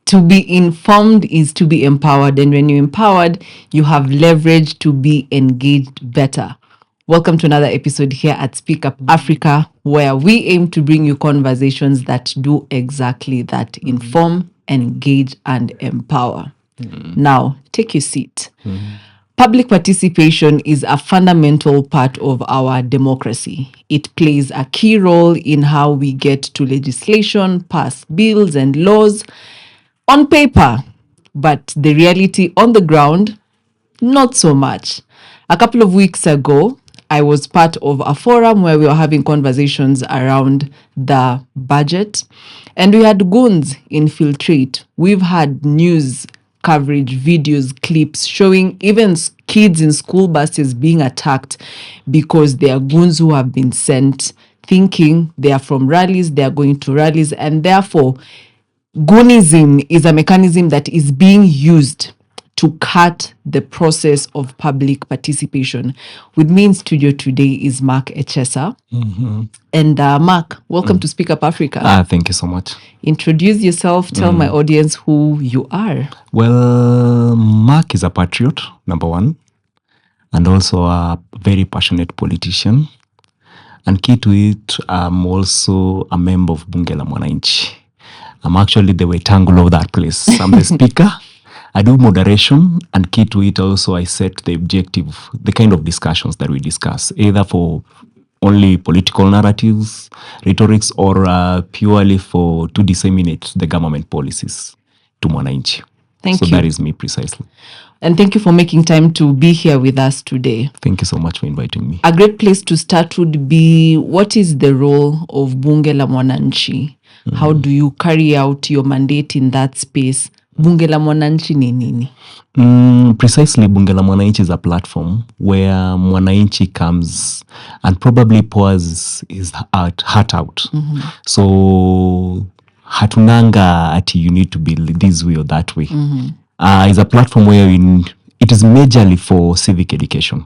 to be informed is to be empowered. And when you're empowered, you have leverage to be engaged better. Welcome to another episode here at Speak Up Afrika, where we aim to bring you conversations that do exactly that: inform, engage, and empower. Now, take your seat. Public participation is a fundamental part of our democracy. It plays a key role in how we get to legislation, pass bills and laws on paper, but the reality on the ground, not so much. A couple of weeks ago, I was part of a forum where we were having conversations around the budget, and we had goons infiltrate. We've had news coverage, videos, clips showing even kids in school buses being attacked because they are goons who have been sent thinking they are from rallies, they are going to rallies, and therefore goonism is a mechanism that is being used to cut the process of public participation. With me in studio today is Mark HSA. And Mark, welcome to Speak Up Afrika. Thank you so much. Introduce yourself, tell my audience who you are. Well, Mark is a patriot, number one, and also a very passionate politician. And key to it, I'm also a member of Bunge la Mwananchi. I'm actually the Wetangulo of that place. I'm the speaker. I do moderation, and key to it also, I set the objective, the kind of discussions that we discuss, either for only political narratives, rhetorics, or purely to disseminate the government policies to Mwananchi. Thank you. So that is me precisely. And thank you for making time to be here with us today. Thank you so much for inviting me. A great place to start would be, what is the role of Bunge la Mwananchi? How do you carry out your mandate in that space? Bunge la Mwananchi ni nini? Precisely, Bunge la Mwananchi is a platform where Mwananchi comes and probably pours his heart out. So, hatunanga ati you need to be this way or that way. It's a platform where it is majorly for civic education.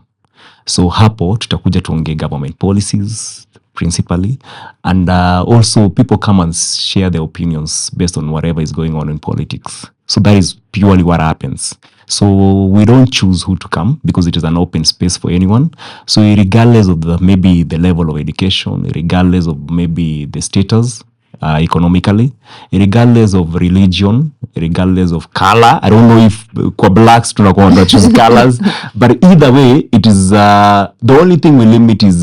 So, hapo tutakuja tuongee government policies principally, and also people come and share their opinions based on whatever is going on in politics. So that is purely what happens. So we don't choose who to come because it is an open space for anyone. So regardless of maybe the level of education, regardless of maybe the status economically, regardless of religion, regardless of color. I don't know if kwa blacks tunakuwa choose colors, but either way, it is the only thing we limit is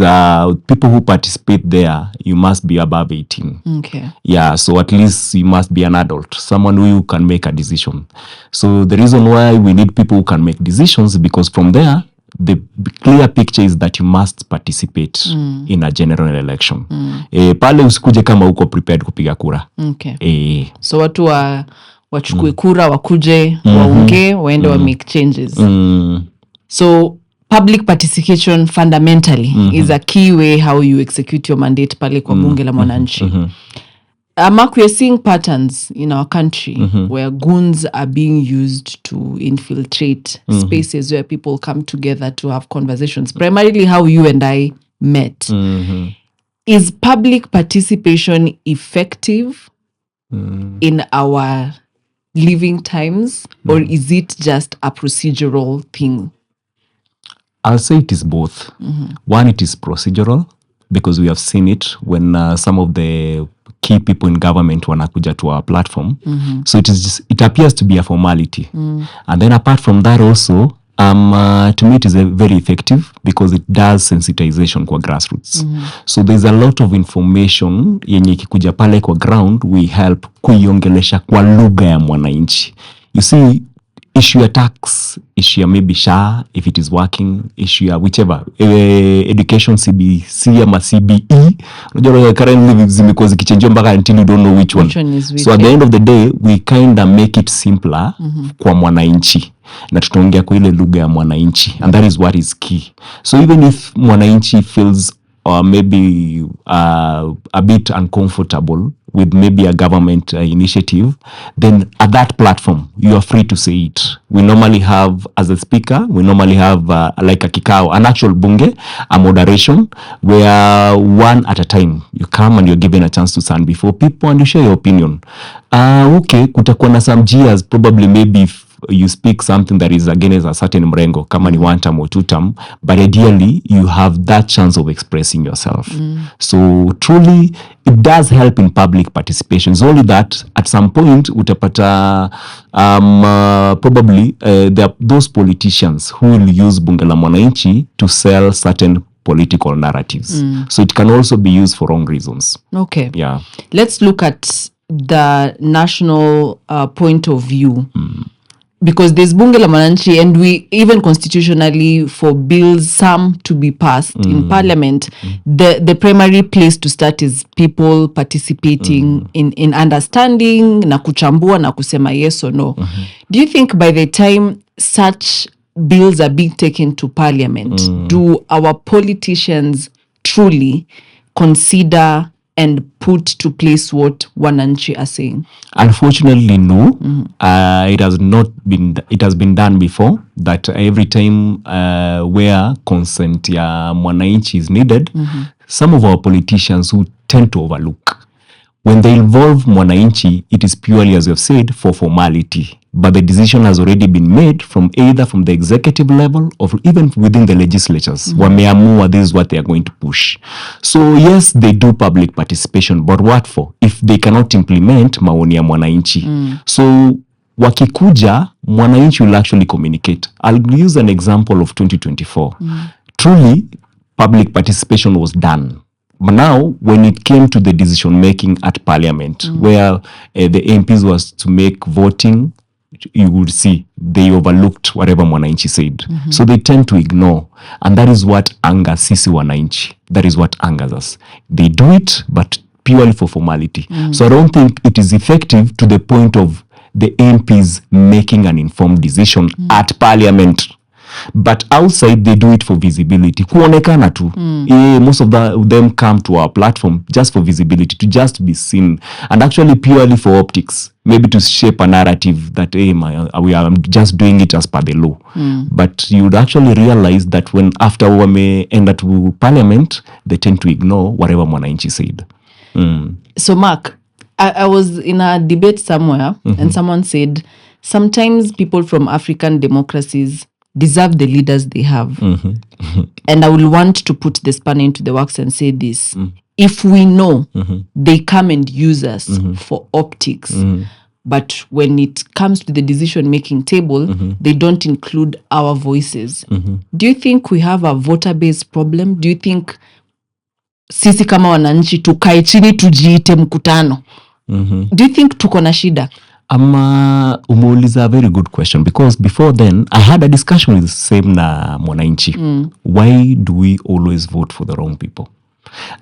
people who participate there. You must be above 18. Okay. Yeah, so at least you must be an adult, someone who can make a decision. So the reason why we need people who can make decisions is because from there, the clear picture is that you must participate in a general election. Pale usikuje kama uko prepared kupiga kura. Okay. So watu wachukue kura, wakuje, waongee, waende wa make changes. So public participation fundamentally is a key way how you execute your mandate pale kwa Bunge la Mwananchi. Mark, we are seeing patterns in our country where goons are being used to infiltrate spaces where people come together to have conversations. Primarily how you and I met. Is public participation effective in our living times, or is it just a procedural thing? I'll say it is both. One, it is procedural because we have seen it when some of the key people in government wanakuja to our platform. So it appears to be a formality. And then apart from that also, to me it is very effective because it does sensitization kwa grassroots. So there's a lot of information yenye ikikuja pale kwa ground, we help kuiongelesha kwa lugha ya Mwananchi. You see, issue ya tax, issue ya maybe SHA, if it is working, issue ya whichever, education CBC ama CBE, unajua currently zimekuwa zikichange mpaka until you don't know which one is which. So at the end of the day, we kind of make it simpler kwa Mwananchi. Na tunaongea kwa ile lugha ya Mwananchi, and that is what is key. So even if Mwananchi feels or maybe a bit uncomfortable with maybe a government initiative, then at that platform, you are free to say it. We normally have, as a speaker, like a kikao, an actual bunge, a moderation, where one at a time, you come and you're given a chance to stand before people and you share your opinion. Okay, kutakuwa na some years, probably maybe if you speak something that is against a certain mrengo, kama ni one term or two term, but ideally you have that chance of expressing yourself. So truly, it does help in public participation. It's only that at some point utapata probably there are those politicians who will use Bunge la Mwananchi to sell certain political narratives. So it can also be used for wrong reasons. Okay. Yeah. Let's look at the national point of view. Because there's Bunge la Mwananchi, and we even constitutionally, for bills, some to be passed in parliament, the primary place to start is people participating in understanding, na kuchambua, na kusema yes or no. Do you think by the time such bills are being taken to parliament, do our politicians truly consider and put to place what Mwananchi are saying? Unfortunately, no. It has been done before, that every time where consent ya Mwananchi is needed, some of our politicians who tend to overlook. When they involve Mwananchi, it is purely, as you have said, for formality. But the decision has already been made from either from the executive level or even within the legislatures. Wameamua, this is what they are going to push. So yes, they do public participation, but what for? If they cannot implement maoni ya Mwananchi. So wakikuja, Mwananchi will actually communicate. I'll use an example of 2024. Truly, public participation was done. But now, when it came to the decision making at parliament, where the MPs was to make voting, you would see they overlooked whatever Mwananchi said. So they tend to ignore. And that is what angers sisi wananchi. That is what angers us. They do it, but purely for formality. So I don't think it is effective to the point of the MPs making an informed decision at parliament. But outside, they do it for visibility. Kuonekana tu. Most of them come to our platform just for visibility, to just be seen. And actually purely for optics. Maybe to shape a narrative that, hey, we are just doing it as per the law. But you would actually realize that when after we may enter to parliament, they tend to ignore whatever Mwananchi said. So Mark, I was in a debate somewhere and someone said, sometimes people from African democracies deserve the leaders they have. And I will want to put the spanner into the works and say this. If we know they come and use us for optics, but when it comes to the decision-making table, they don't include our voices. Do you think we have a voter-based problem? Do you think sisi kama wananchi tukae chini tujiite mkutano? Do you think tuko na shida? Umeuliza a very good question, because before then I had a discussion with same na Mwananchi. Why do we always vote for the wrong people?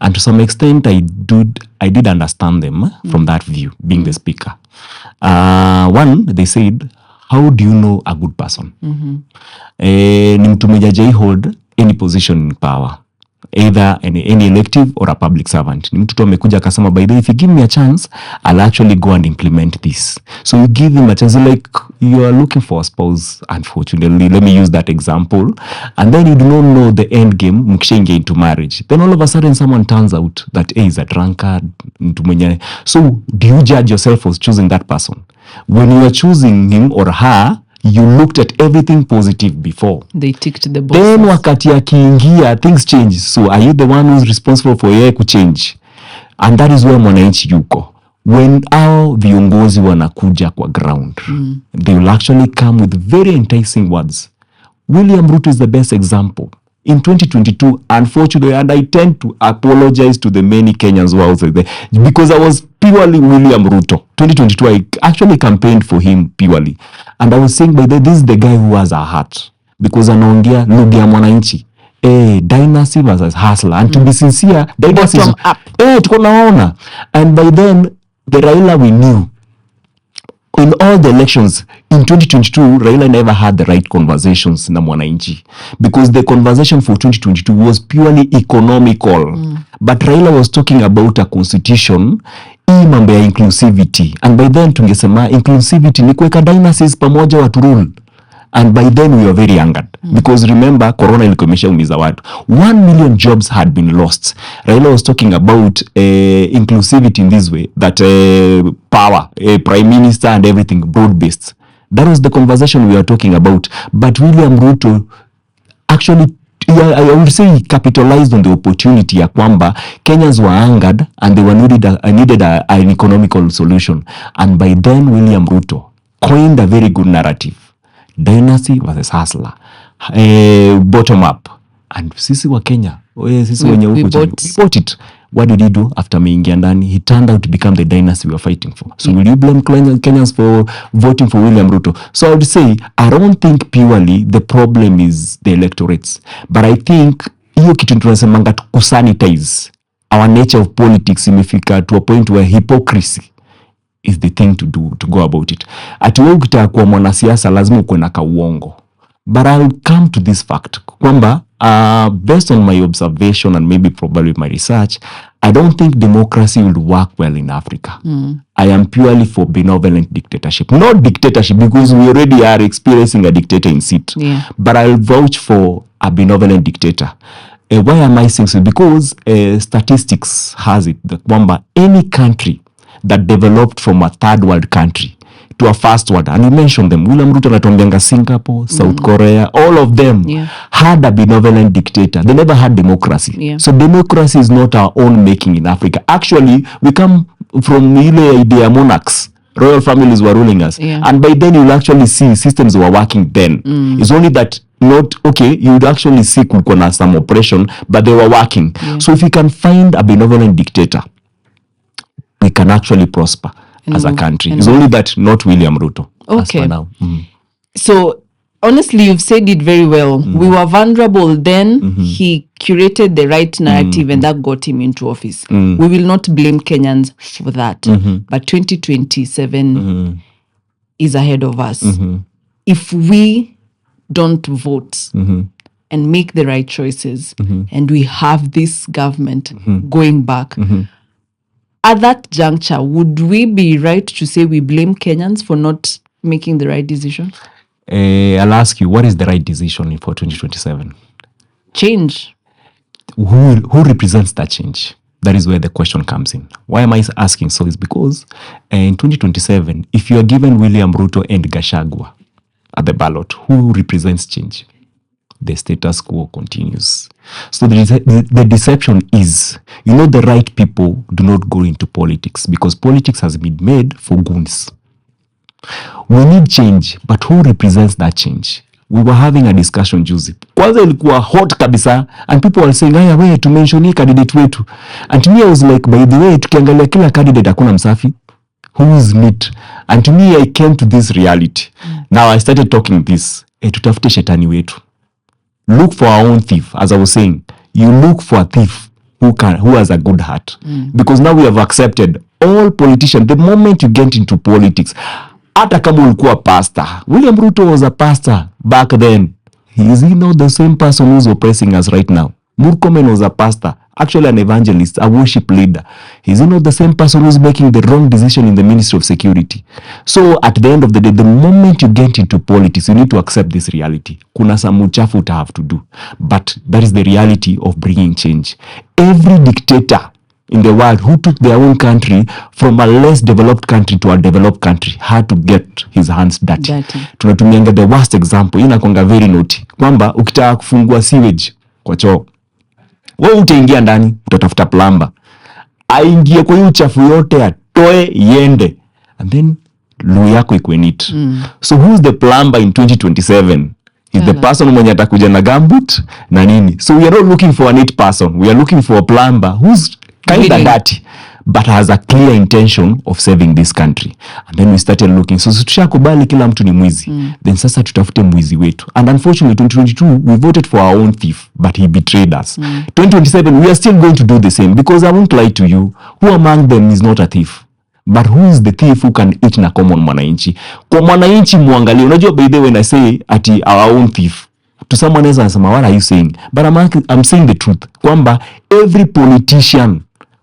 And to some extent I did understand them from that view, being the speaker. One, they said, how do you know a good person? Ni mtu mwenye hajai hold any position in power, either any elective or a public servant. Ni mtu tu amekuja akasema, by the way, if you give me a chance, I'll actually go and implement this. So you give him a chance, like you are looking for a spouse, unfortunately. Let me use that example. And then you do not know the end game, mkishaingia into marriage. Then all of a sudden someone turns out that he's a drunkard. So do you judge yourself for choosing that person? When you are choosing him or her, you looked at everything positive before. They ticked the boxes. Then wakati akiingia, things change. So are you the one who's responsible for yeye kuchange? And that is where Mwananchi yuko. When our viongozi wanakuja kwa ground, they will actually come with very enticing words. William Ruto is the best example. In 2022, unfortunately, and I tend to apologize to the many Kenyans who are out there, because I was purely William Ruto. 2022, I actually campaigned for him purely. And I was saying, by the way, this is the guy who has a heart. Because anaongea lugha ya Mwananchi. Dynasty versus hustler. And to be sincere, dynasty is up. tuko naona. And by then, the Raila we knew in all the elections in 2022, Raila never had the right conversations na Mwananchi, because the conversation for 2022 was purely economical. But Raila was talking about a constitution, hii mambo ya inclusivity, and by then tungesema inclusivity ni kuweka dynasties pamoja watu rule. And by then we were very angered, because remember, corona ilikuwa imeshaumiza watu. 1 million jobs had been lost. Raila was talking about inclusivity in this way, that power, prime minister and everything broad-based. That was the conversation we were talking about. But William Ruto actually, I would say, capitalized on the opportunity ya kwamba Kenyans were angered and they were needed an economical solution. And by then William Ruto coined a very good narrative. Dynasty versus hustler, bottom up. And sisi wa Kenya, sisi wenye huko we bought it. What did he do after ameingia ndani? He turned out to become the dynasty we were fighting for. So will you blame Kenyans for voting for William Ruto? So I would say, I don't think purely the problem is the electorates, but I think hiyo kitu tunasemanga kusanitize our nature of politics imefika to a point where hypocrisy is the thing to do, to go about it. Ati wewe ukitaka kuwa mwanasiasa lazima uwe na kauongo. But I'll come to this fact kwamba based on my observation and maybe probably my research, I don't think democracy will work well in Africa. I am purely for benevolent dictatorship. Not dictatorship, because we already are experiencing a dictator in seat. But I'll vouch for a benevolent dictator. Why am I saying so? Because statistics has it that kwamba any country that developed from a third world country to a first world, and you mentioned them, William Ruto anatuambianga Singapore, South Korea, all of them had a benevolent dictator. They never had democracy. So democracy is not our own making in Africa. Actually, we come from ile idea monarchs. Royal families were ruling us. And by then you'll actually see systems were working then. It's only that not, okay, you would actually see kulikuwa na some oppression, but they were working. So if you can find a benevolent dictator, we can actually prosper as a country. It's only that not William Ruto. Okay. As for now. So honestly, you've said it very well. We were vulnerable then. He curated the right narrative and that got him into office. We will not blame Kenyans for that. But 2027 is ahead of us. If we don't vote and make the right choices, and we have this government going back, at that juncture, would we be right to say we blame Kenyans for not making the right decision? I'll ask you, what is the right decision for 2027? Change. Who represents that change? That is where the question comes in. Why am I asking so? Is because in 2027, if you are given William Ruto and Gachagua at the ballot, who represents change? The status quo continues. So the deception is, the right people do not go into politics because politics has been made for goons. We need change, but who represents that change? We were having a discussion juzi. Kwanza ilikuwa hot kabisa, and people were saying, "Aya wewe to mention hii candidate wetu." And to me I was like, by the way, tukiangalia kila candidate hakuna msafi. Who is neat? And to me I came to this reality. Now I started talking this. Tutafute shetani wetu. Look for our own thief. As I was saying, you look for a thief who has a good heart. Because now we have accepted all politicians. The moment you get into politics, hata kama ulikuwa pastor, William Ruto was a pastor back then. Is he not the same person who's oppressing us right now? Murkomen was a pastor, actually an evangelist, a worship leader. Is he not the same person who's making the wrong decision in the Ministry of Security? So at the end of the day, the moment you get into politics, you need to accept this reality. Kuna some uchafu to have to do. But that is the reality of bringing change. Every dictator in the world who took their own country from a less developed country to a developed country had to get his hands dirty. Tunatumianga the worst example. Inakonga very naughty. Kwamba ukitaka kufungua sewage kwa choo, wewe utaingia ndani, utatafuta plumber. Aingie kwa hiyo uchafu yote, atoe yende. And then loo yako ikuwe neat. So who's the plumber in 2027? He's the person mwenye atakuja na gambut na nini. So we are not looking for a neat person. We are looking for a plumber who's kind of dirty but has a clear intention of saving this country. And then we started looking. So tushakubali kila mtu ni mwizi. Then sasa tutafute mwizi wetu. And unfortunately 2022 we voted for our own thief, but he betrayed us. 2027 we are still going to do the same, because I won't lie to you, who among them is not a thief? but who is the thief who can eat na common mwananchi? Kwa mwananchi muangalie, unajua by the way when I say ati our own thief, to someone else anasema what are you saying? But I'm saying the truth, kwamba every politician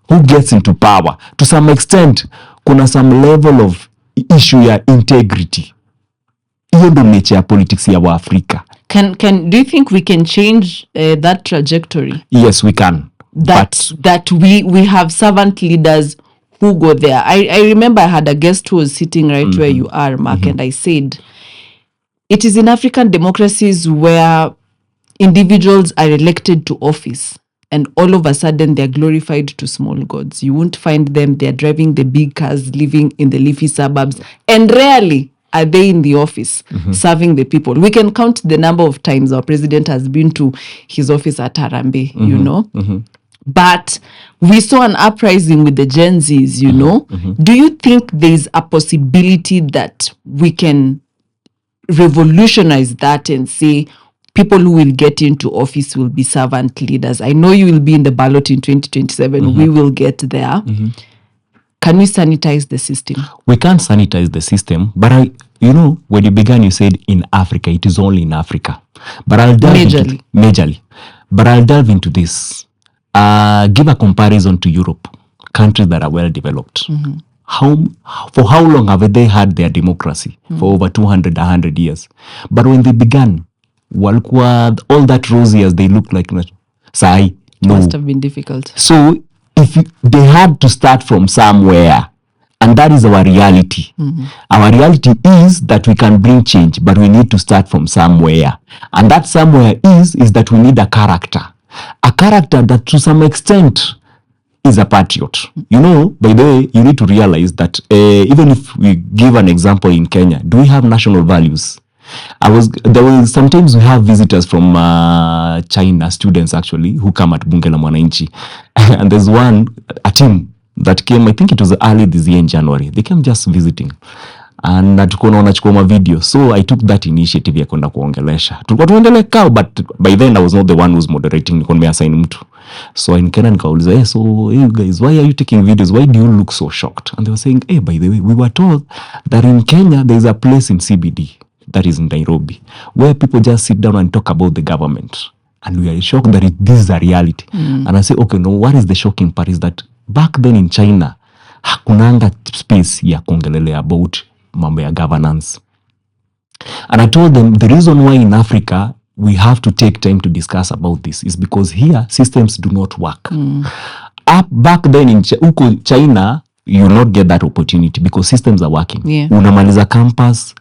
who gets into power to some extent kuna some level of issue ya integrity. Hiyo ndo nature ya politics ya Afrika. Do you think we can change that trajectory? Yes, we can. That we have servant leaders who go there. I remember I had a guest who was sitting right where you are, Mark, and I said, it is in African democracies where individuals are elected to office and all of a sudden they're glorified to small gods. You won't find them. They're driving the big cars, living in the leafy suburbs, and rarely are they in the office serving the people. We can count the number of times our president has been to his office at Harambee, you know. But we saw an uprising with the Gen Zs, you know. Do you think there's a possibility that we can revolutionize that and say people who will get into office will be servant leaders? I know you will be in the ballot in 2027. We will get there. Can we sanitize the system? We can't sanitize the system, but when you began, you said in Africa, it is only in Africa. But I'll delve majorly. But I'll delve into this. Give a comparison to Europe, countries that are well developed. For how long have they had their democracy? For over 200, 100 years. But when they began, walikuwa all that rosy as they look like, sai, no. Must have been difficult. So if they had to start from somewhere, and that is our reality. Our reality is that we can bring change, but we need to start from somewhere. And that somewhere is that we need a character that to some extent is a patriot. You know, by the way, you need to realize that even if we give an example in Kenya, do we have national values? Sometimes we have visitors from China, students actually, who come at Bunge la Mwananchi. And there's a team that came, I think it was early this year in January. They came just visiting. And wanachukua video. So I took that initiative ya kwenda kuongelesha. Tulikuwa tuendelee kao, but by then I was not the one who's moderating. Nilikuwa nimeassign mtu. So in Kenya nikauliza, so hey guys, why are you taking videos? Why do you look so shocked? And they were saying, hey, by the way, we were told that in Kenya there is a place in CBD, that is in Nairobi, where people just sit down and talk about the government. And we are shocked that this is a reality. And I say, okay, no, what is the shocking part is that back then in China, hakunanga space ya kuongelelea about mambo ya governance. And I told them the reason why in Africa we have to take time to discuss about this is because here systems do not work. Back then in China, you will not get that opportunity because systems are working. Unamaliza campus,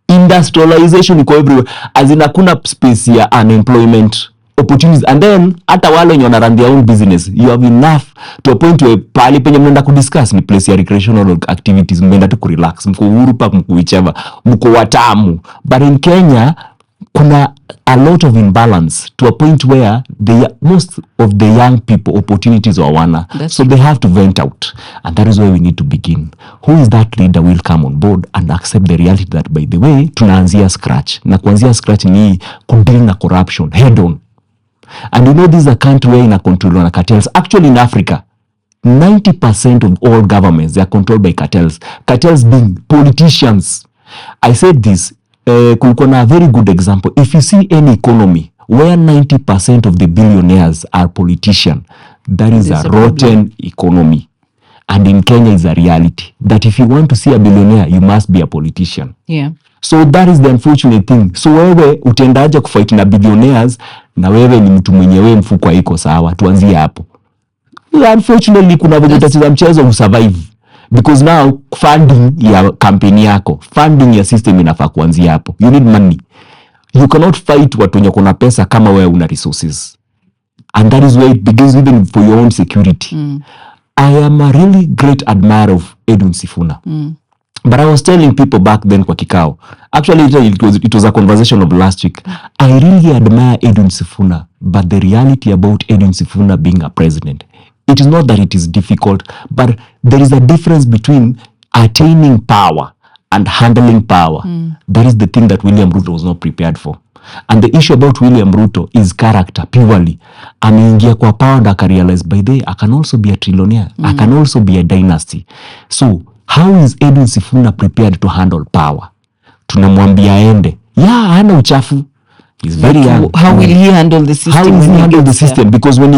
industrialization iko everywhere, as in hakuna space ya unemployment opportunities. And then hata wale wenye run their own business, you have enough to a point where pali penye mnaenda kudiscuss ni place ya recreational activities, mnaenda tu kurelax, mko huru pa mko whichever, mko watamu. But in Kenya kuna a lot of imbalance to a point where most of the young people opportunities are wana. So they have to vent out. And that is where we need to begin. Who is that leader will come on board and accept the reality that, by the way, tunaanzia scratch. Na kuanzia scratch ni kudeal na corruption head on. And you know, this is a country where in a control on cartels. Actually in Africa, 90% of all governments, they are controlled by cartels. Cartels being politicians. I said this, kulikuwa na a very good example. If you see any economy where 90% of the billionaires are politicians, that is a rotten economy. And in Kenya is a reality that if you want to see a billionaire, you must be a politician. So that is the unfortunate thing. So wewe utendaje kufight na billionaires na wewe ni mtu mwenyewe mfuko haiko sawa, tuanzie hapo. Unfortunately kuna vile utacheza mchezo usurvive. Because now funding ya kampeni yako, funding ya system inafaa kuanzia hapo. You need money. You cannot fight watu wenye kuna pesa kama wewe una resources. And that is where it begins, even for your own security. I am a really great admirer of Edwin Sifuna. But I was telling people back then kwa kikao. Actually it was a conversation of last week. I really admire Edwin Sifuna, but the reality about Edwin Sifuna being a president, it is not that it is difficult, but there is a difference between attaining power and handling power. That is the thing that William Ruto was not prepared for. And the issue about William Ruto is character purely. Ameingia kwa power and akarealize by the way, I can also be a trillionaire. I can also be a dynasty. So How is Edwin Sifuna prepared to handle power? Tunamwambia aende. Hana uchafu. He's very young. How will he handle the system? How will he handle the system? Because when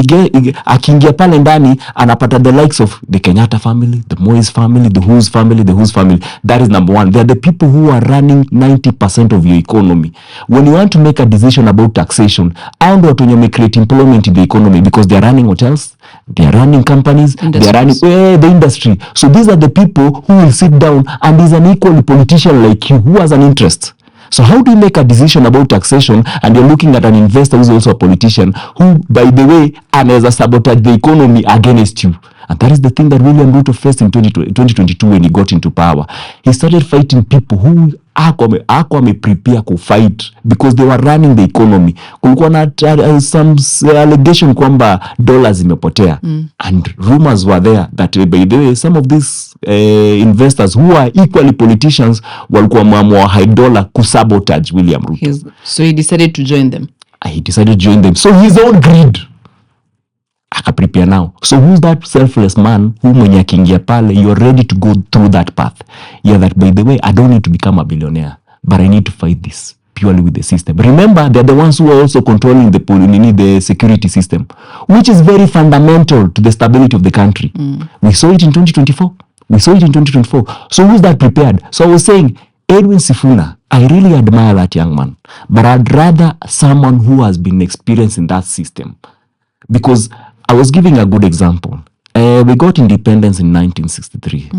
akiingia pale ndani anapata the likes of the Kenyatta family, the Moise family, the Who's family. That is number one. They are the people who are running 90% of your economy. When you want to make a decision about taxation, and what when you create employment in the economy, because they are running hotels, they are running companies, they are running the industry. So these are the people who will sit down and is an equal politician like you who has an interest. So how do you make a decision about taxation and you're looking at an investor who's also a politician who, by the way, anaweza sabotage the economy against you? And that is the thing that William Ruto faced in 2022 when he got into power. He started fighting people who ako prepare to fight because they were running the economy. Kulikuwa na some allegation kwamba dollars imepotea. And rumors were there that by the way, some of these investors who are equally politicians walikuwa mamwa high dollar kusabotage William Ruto. So he decided to join them. He decided to join them. So his own greed prepare now. So who's that selfless man who mwenye akiingia pale, you're ready to go through that path? That by the way, I don't need to become a billionaire, but I need to fight this purely with the system. Remember, they're the ones who are also controlling the security system, which is very fundamental to the stability of the country. We saw it in 2024. So who's that prepared? So I was saying, Edwin Sifuna, I really admire that young man, but I'd rather someone who has been experienced in that system. Because I was giving a good example. We got independence in 1963.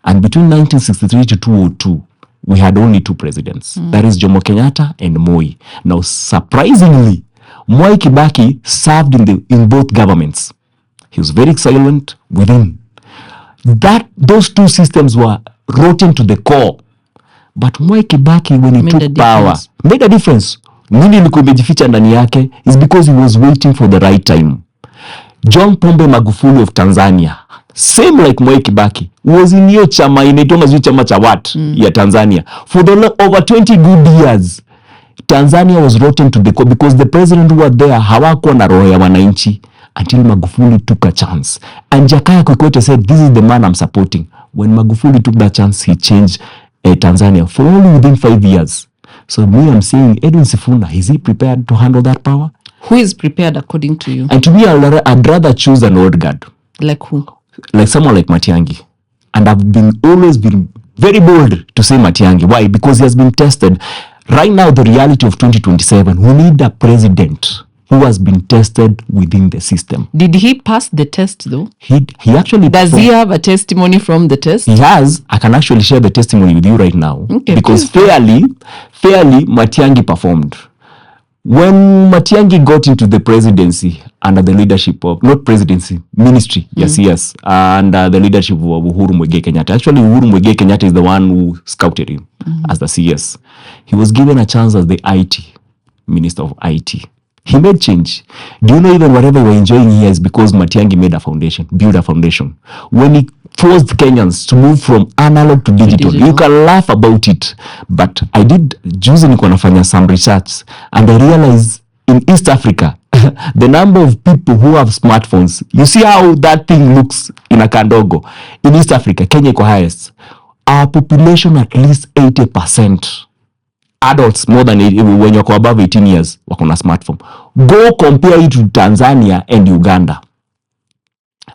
And between 1963 to 2002, we had only two presidents. That is Jomo Kenyatta and Moi. Now, surprisingly, Mwai Kibaki served in both governments. He was very silent within. Those two systems were rotten to the core. But Mwai Kibaki, when he took power, made a difference. Nini ilikuwa imejificha ndani yake is because he was waiting for the right time. John Pombe Magufuli of Tanzania, same like Mwai Kibaki, was in hiyo chama inaitwa chama cha watu ya Tanzania. For over 20 good years, Tanzania was rotten to the core because the president who were there hawakuwa na roho ya wananchi until Magufuli took a chance. And Jakaya Kikwete said, this is the man I'm supporting. When Magufuli took that chance, he changed Tanzania for only within 5 years. So me, I'm saying, Edwin Sifuna, is he prepared to handle that power? Who is prepared according to you? And to me, I'd rather choose an old guard. Like who? Like someone like Matiang'i. And I've always been very bold to say Matiang'i. Why? Because he has been tested. Right now, the reality of 2027, we need a president who has been tested within the system. Did he pass the test though? He actually... Does he have a testimony from the test? He has. I can actually share the testimony with you right now. Okay, because fairly, Matiang'i performed. When Matiang'i got into the presidency under the leadership of, not presidency, ministry, yes, under the leadership of Uhuru Muigai Kenyatta. Actually, Uhuru Muigai Kenyatta is the one who scouted him as the CS. He was given a chance as the IT, Minister of IT. He made change. Do you know even whatever we're enjoying here is because Matiang'i made a foundation, built a foundation. When he forced Kenyans to move from analog to digital. You can laugh about it, but I did juzi nilikuwa nafanya some research and I realized in East Africa the number of people who have smartphones, you see how that thing looks in a kandogo. In East Africa, Kenya iko highest. Our population at least 80% adults, more than when you're above 18 years, wako na smartphone. Go compare it to Tanzania and Uganda.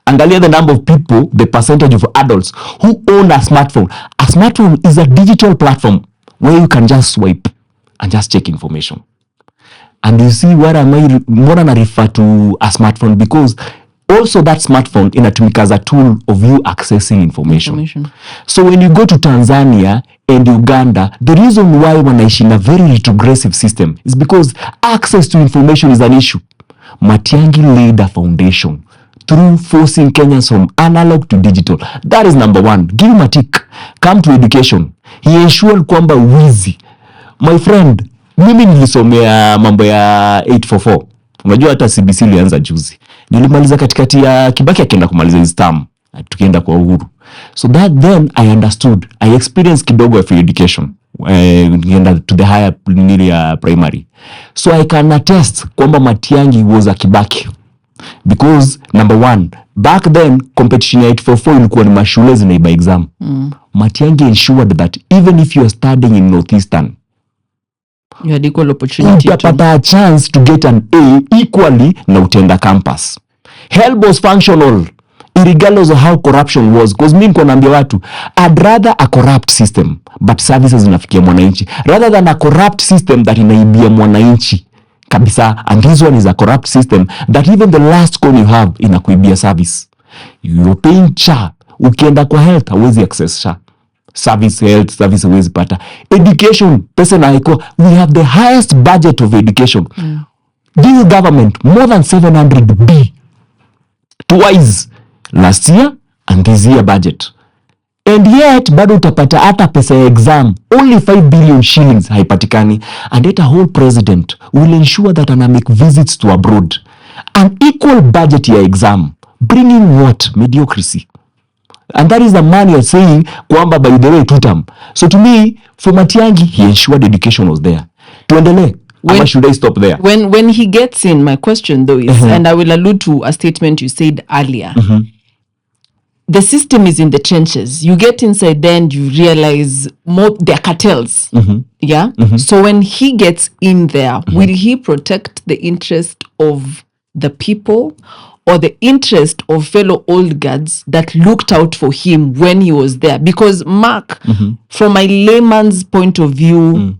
Angalia the number of people, the percentage of adults who own a smartphone. A smartphone is a digital platform where you can just swipe and just check information. And you see what more than I refer to a smartphone, because also that smartphone inatumika as a tool of you accessing information. So when you go to Tanzania and Uganda, the reason why wanaishi in a very retrogressive system is because access to information is an issue. Matiang'i laid a foundation through forcing Kenyans from analog to digital. That is number one. Give him a tick. Come to education. He ensured kwamba wizi. My friend, mimi nilisomea mambo ya 844. Unajua hata CBC ilianza juzi. Nilimaliza katikati ya Kibaki akienda kumaliza his term. Tukienda kwa Uhuru. So that then I understood. I experienced kidogo of education. To the higher primary. So I can attest kwamba Matiang'i was a Kibaki. because number one, back then competition ya 844 ilikuwa ni mashule zinaiba exam. Matiang'i ensured that even if you are studying in Northeastern, you had equal opportunity utapata a chance to get an A equally na utenda campus. Help was functional regardless of how corruption was, because mimi niko naambia watu I'd rather a corrupt system but services zinafikia mwananchi rather than a corrupt system that inaibia mwananchi kabisa. And this one is a corrupt system that even the last coin you have inakuibia service. You're paying SHA, ukienda kwa health hauwezi access SHA service, health service hauwezi pata. Education pesa na iko, we have the highest budget of education. This government more than 700 B twice last year and this year budget, and yet bado utapata hata pesa ya exam only 5 billion shillings haipatikani. And yet a whole president will ensure that ana make visits to abroad. An equal budget ya exam bringing what? Mediocrity. And that is the man you're saying kwamba by the way tutam. So to me, for Matiang'i, he ensured education was there. Tuendele, or should I stop there? When he gets in, my question though is, and I will allude to a statement you said earlier, the system is in the trenches. You get inside there and you realize there are cartels. Yeah? So when he gets in there, will he protect the interest of the people or the interest of fellow old guards that looked out for him when he was there? Because Mark, from my layman's point of view,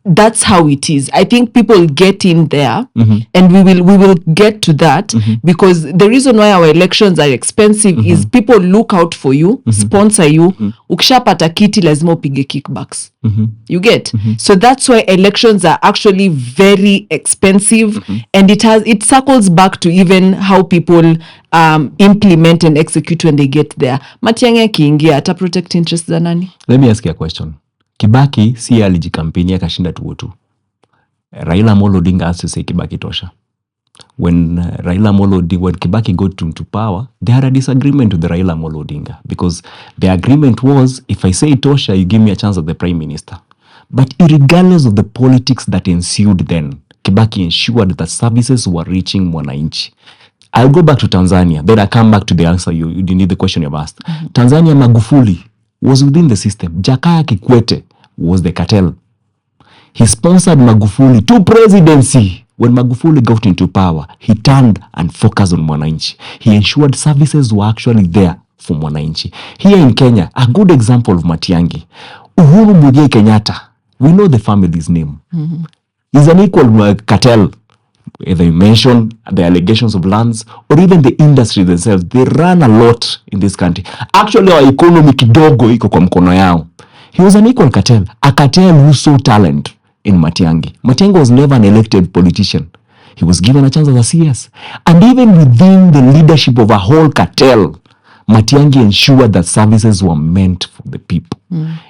that's how it is. I think people get in there, and we will get to that, because the reason why our elections are expensive is people look out for you, sponsor you. Ukishapata kiti lazima upige kickbacks. You get? So that's why elections are actually very expensive, and it circles back to even how people implement and execute when they get there. Matiang'i akiingia ata protect interests za nani? Let me ask you a question. Kibaki si alijikampeni akashinda 202. Raila Amolo Odinga has to say Kibaki tosha. When Raila Amolo Odinga, when Kibaki got to power, they had a disagreement with the Raila Amolo Odinga, because the agreement was, if I say tosha, you give me a chance as the prime minister. But regardless of the politics that ensued then, Kibaki ensured that services were reaching Mwananchi. I'll go back to Tanzania, then I come back to the answer you need the question you've asked. Tanzania, Magufuli was within the system. Jakaya Kikwete was the cartel. He sponsored Magufuli to presidency. When Magufuli got into power, he turned and focused on Mwananchi. He ensured services were actually there for Mwananchi. Here in Kenya, a good example of Matiang'i, Uhuru Muigai Kenyatta, we know the family's name. He's an equal cartel. Either you mention the allegations of lands or even the industry themselves, they run a lot in this country. Actually, our economy kidogo iko kwa mkono yao. He was an equal cartel, a cartel who saw talent in Matiang'i. Matiang'i was never an elected politician. He was given a chance as a CS. And even within the leadership of a whole cartel, Matiang'i ensured that services were meant for the people.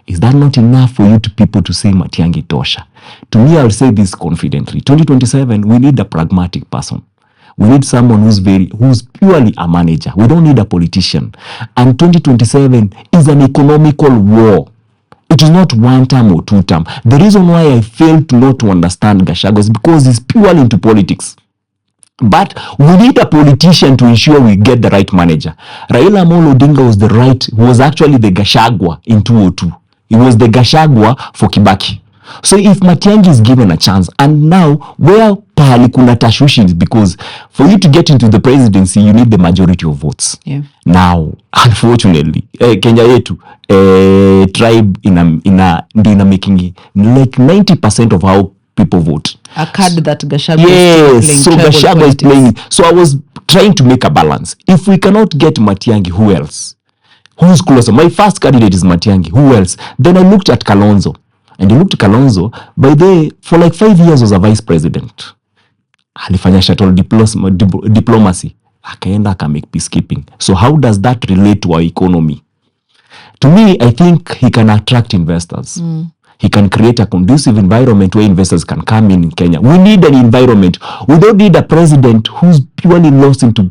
Is that not enough for you people to say Matiang'i tosha? To me, I'll say this confidently. 2027, we need a pragmatic person. We need someone who's purely a manager. We don't need a politician. And 2027 is an economical war. It is not one term or two term. The reason why I fail to understand Gachagua is because he's purely into politics. But we need a politician to ensure we get the right manager. Raila Amolo Odinga was actually the Gachagua in 2002. He was the Gachagua for Kibaki. So if Matiang'i is given a chance, and now where pahali kuna tashwishi is because for you to get into the presidency, you need the majority of votes. Yeah. Now, unfortunately, Kenya yetu, tribe ina making like 90% of how people vote. A card that Gachagua is playing. So Gachagua is playing. So I was trying to make a balance. If we cannot get Matiang'i, who else? Who's closer? My first candidate is Matiang'i. Who else? Then I looked at Kalonzo. And you looked at Kalonzo, for like 5 years was a vice president. Alifanya shuttle diplomacy. Akaenda make peacekeeping. So how does that relate to our economy? To me, I think he can attract investors. He can create a conducive environment where investors can come in Kenya. We need an environment. We don't need a president who's purely lost into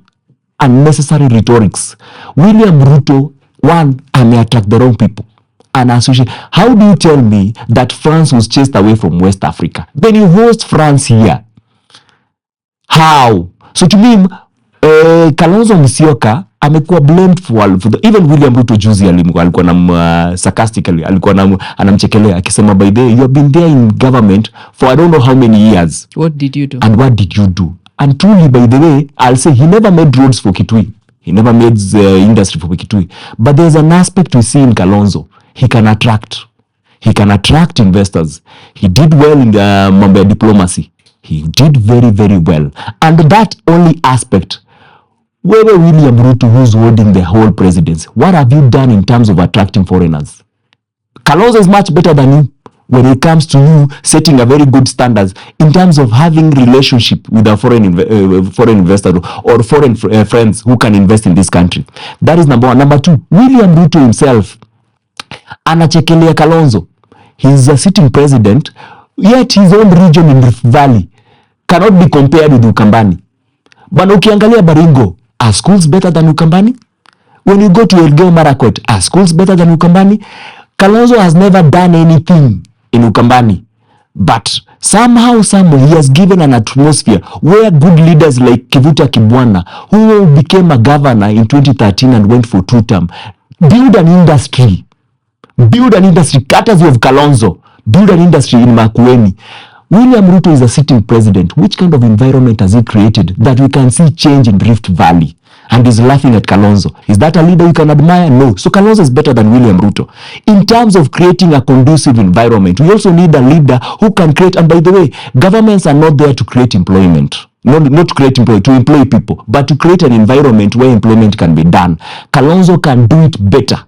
unnecessary rhetorics. William Ruto, attract the wrong people. And associate. How do you tell me that France was chased away from West Africa? Then you host France here. How? So to me, Kalonzo Musyoka amekuwa blamed for even William Ruto juzi alikuwa na sarcastically alikuwa anamchekelea akisema, by the way, you have been there in government for I don't know how many years. What did you do? And what did you do? And truly, by the way, I'll say he never made roads for Kitui. He never made industry for Kitui. But there's an aspect we see in Kalonzo. He can attract investors. He did well in the mambo diplomacy. He did very, very well. And that only aspect, wewe William Ruto, who's holding the whole presidency, what have you done in terms of attracting foreigners? Kalonzo is much better than you when it comes to you setting a very good standards in terms of having relationship with a foreign investor or foreign friends who can invest in this country. That is number one. Number two, William Ruto himself anachekelea Kalonzo. He's a sitting president, yet his own region in Rift Valley cannot be compared with Ukambani. But ukiangalia Baringo, are schools better than Ukambani? When you go to Elgeyo Marakwet, are schools better than Ukambani? Kalonzo has never done anything in Ukambani, but somehow he has given an atmosphere where good leaders like Kivuta Kibwana, who became a governor in 2013 and went for 2 terms, build an industry, courtesy of Kalonzo, build an industry in Makueni. William Ruto is a sitting president. Which kind of environment has he created that we can see change in Rift Valley? And he's laughing at Kalonzo. Is that a leader you can admire? No. So Kalonzo is better than William Ruto. In terms of creating a conducive environment, we also need a leader who can create, and by the way, governments are not there to create employment. Not to create employment, to employ people, but to create an environment where employment can be done. Kalonzo can do it better.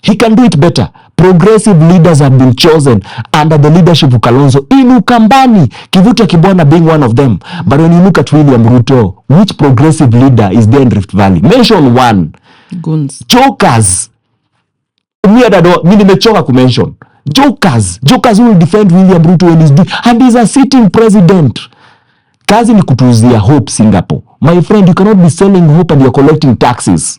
He can do it better. Progressive leaders have been chosen under the leadership of Kalonzo in Ukambani, Kivuta Kibwana being one of them. But when you look at William Ruto, which progressive leader is there in Rift Valley? Mention one. Goons. Jokers. Mimi nimechoka kumention. Jokers who will defend William Ruto when he's doing, and he's a sitting president. Kazi ni kutuuzia hope Singapore. My friend, you cannot be selling hope and you're collecting taxes.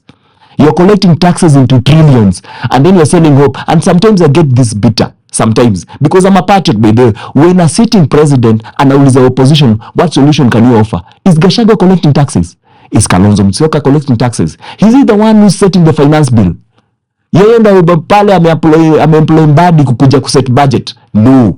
You're collecting taxes into trillions and then you're selling hope. And sometimes I get this bitter. Sometimes. Because I'm a patriot, by the way. When a sitting president anauliza opposition, what solution can you offer? Is Gachagua collecting taxes? Is Kalonzo Musyoka collecting taxes? Is he the one who's setting the finance bill? Yeye ndo pale ameemploy Mbadi kukuja kuset budget? No.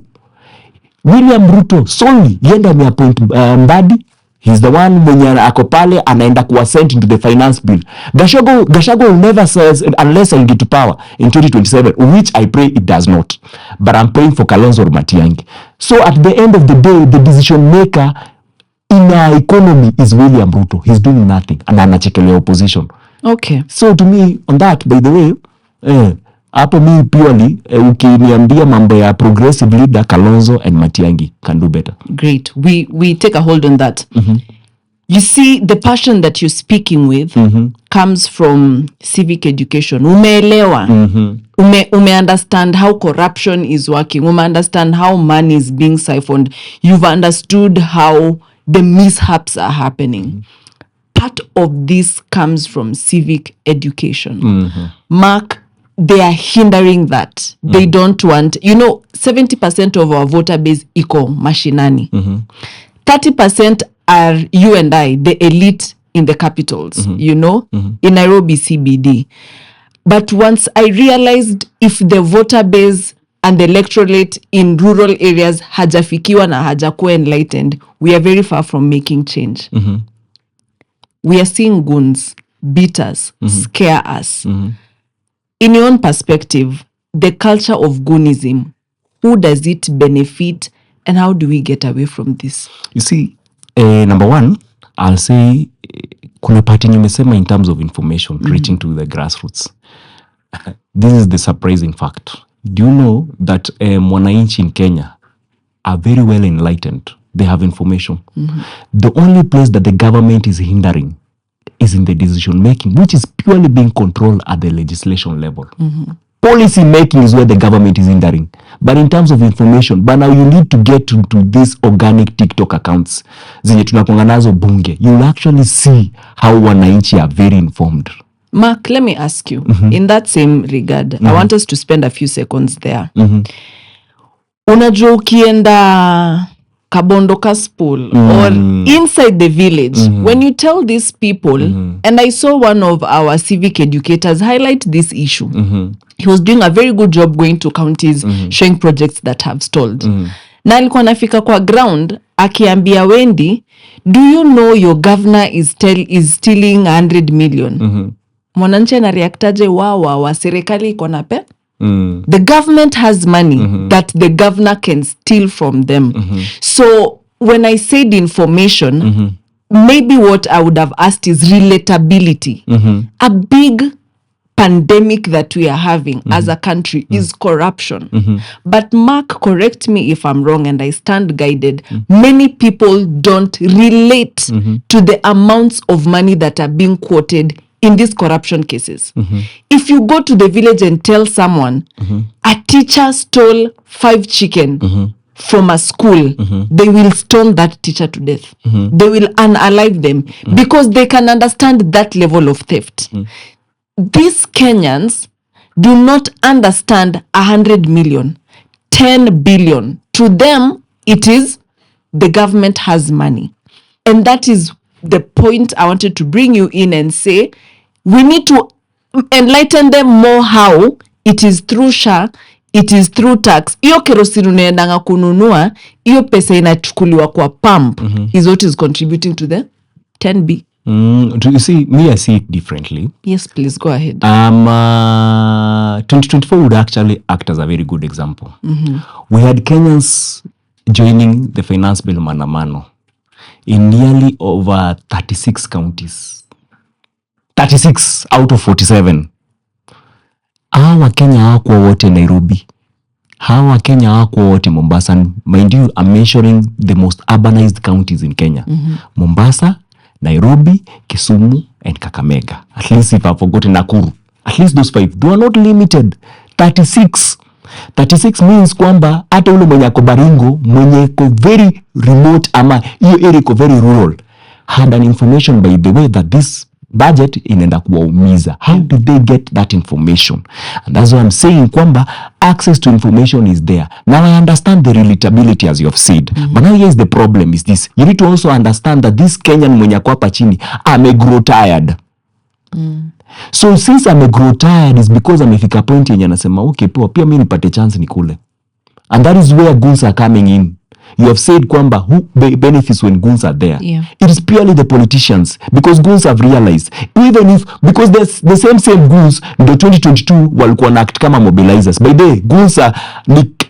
William Ruto solely yeye ndo ameappoint Mbadi. He's the one mwenye ako pale anaenda kuwa sent into the finance bill. Gachagua will never says unless I get to power in 2027, which I pray it does not. But I'm praying for Kalonzo Matiang'i. So at the end of the day, the decision maker in our economy is William Ruto. He's doing nothing and anachekelea opposition. Okay. So to me on that, by the way, hapo mi purely ukiniambia mambo ya progressive leader, Kalonzo and Matiang'i can do better. Great. We take a hold on that. Mm-hmm. You see, the passion that you're speaking with comes from civic education. Umeelewa. Ume understand how corruption is working. Ume understand how money is being siphoned. You've understood how the mishaps are happening. Part of this comes from civic education. Mark, they are hindering that. They don't want, 70% of our voter base iko mashinani. 30% are you and I, the elite in the capitals, in Nairobi CBD. But once I realized if the voter base and the electorate in rural areas hajafikiwa na hajakuwa enlightened, we are very far from making change. We are seeing goons beat us, scare us. In your own perspective, the culture of goonism, who does it benefit and how do we get away from this? You see, number one, I'll say, kuna party nimesema in terms of information, reaching to the grassroots. This is the surprising fact. Do you know that Mwananchi in Kenya are very well enlightened? They have information. The only place that the government is hindering is in the decision making, which is purely being controlled at the legislation level. Policy making is where the government is hindering. But in terms of information, but now you need to get to these organic TikTok accounts. Zenye tunakuanga nazo Bunge. You'll actually see how wananchi are very informed. Mark, let me ask you, in that same regard, I want us to spend a few seconds there. Unajua ukienda Kabondo Kaspul or inside the village, when you tell these people, and I saw one of our civic educators highlight this issue. He was doing a very good job going to counties, showing projects that have stalled. Na alikuwa nafika kwa ground, akiambia Wendy, do you know your governor is stealing 100 million? Mwananchi na reactaje wa serikali iko na pe? The government has money that the governor can steal from them. So when I said information, maybe what I would have asked is relatability. A big pandemic that we are having as a country is corruption. But Mark, correct me if I'm wrong and I stand guided. Many people don't relate to the amounts of money that are being quoted in these corruption cases. If you go to the village and tell someone a teacher stole 5 chicken from a school, they will stone that teacher to death. They will unalive them because they can understand that level of theft. These Kenyans do not understand 100 million, 10 billion. To them, it is the government has money. And that is the point I wanted to bring you in and say, we need to enlighten them more how it is through SHA, it is through tax. Iyo kerosini unaendanga kununua, iyo pesa inachukuliwa kwa pump is what is contributing to the 10B. You see, me, I see it differently. Yes, please go ahead. 2024 would actually act as a very good example. We had Kenyans joining the finance bill Manamano in nearly over 36 counties. 36 out of 47. Hawa Kenya hawakuwa wote Nairobi. Hawa Kenya hawakuwa wote Mombasa. And mind you, I'm mentioning the most urbanized counties in Kenya. Mombasa, Nairobi, Kisumu, and Kakamega. At least if I've forgotten Nakuru. At least those 5. They are not limited. 36. 36 means kwamba hata ule mwenye ako Baringo, mwenye ko very remote ama iyo area ko very rural, had an information by the way that this budget inaenda kuwaumiza. How did they get that information? And that's why I'm saying kwamba access to information is there. Now I understand the relatability as you have said. But now here's the problem is this. You need to also understand that this Kenyan mwenye kwa hapa chini grow tired. So since grow tired is because amefika point yenye anasema okay poa pia mimi nipate chance nikule. And that is where goons are coming in. You have said kwamba who benefits when goons are there. It is purely the politicians because goons have realized even if because there's the same goons in the 2022 walikuwa na act kama mobilizers. By the way, goons are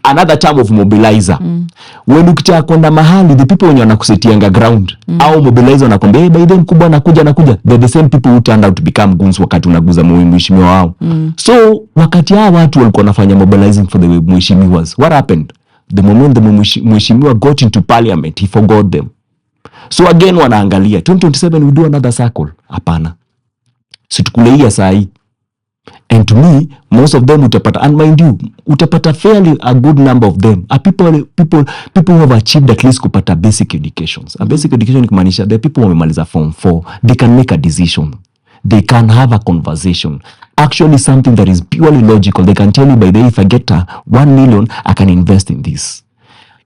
another term of mobilizer. When ukitaka kwenda mahali the people wenye wanakusetianga ground au mobilizer wanakwambia by the mkubwa anakuja they're the same people who turned out to become goons wakati unaguza mheshimiwa wao. So wakati hao watu walikuwa wanafanya mobilizing for the mheshimiwas, what happened? The moment the mheshimiwa got into parliament, he forgot them. So again wanaangalia 2027 we do another circle. Hapana. Situkuleia sahi. And to me, most of them utapata, and mind you, utapata fairly a good number of them are people who have achieved at least kupata basic educations. A basic education kumaanisha the people wamemaliza form 4, they can make a decision. They can have a conversation. Actually something that is purely logical. They can tell you by the way, if I get 1 million, I can invest in this.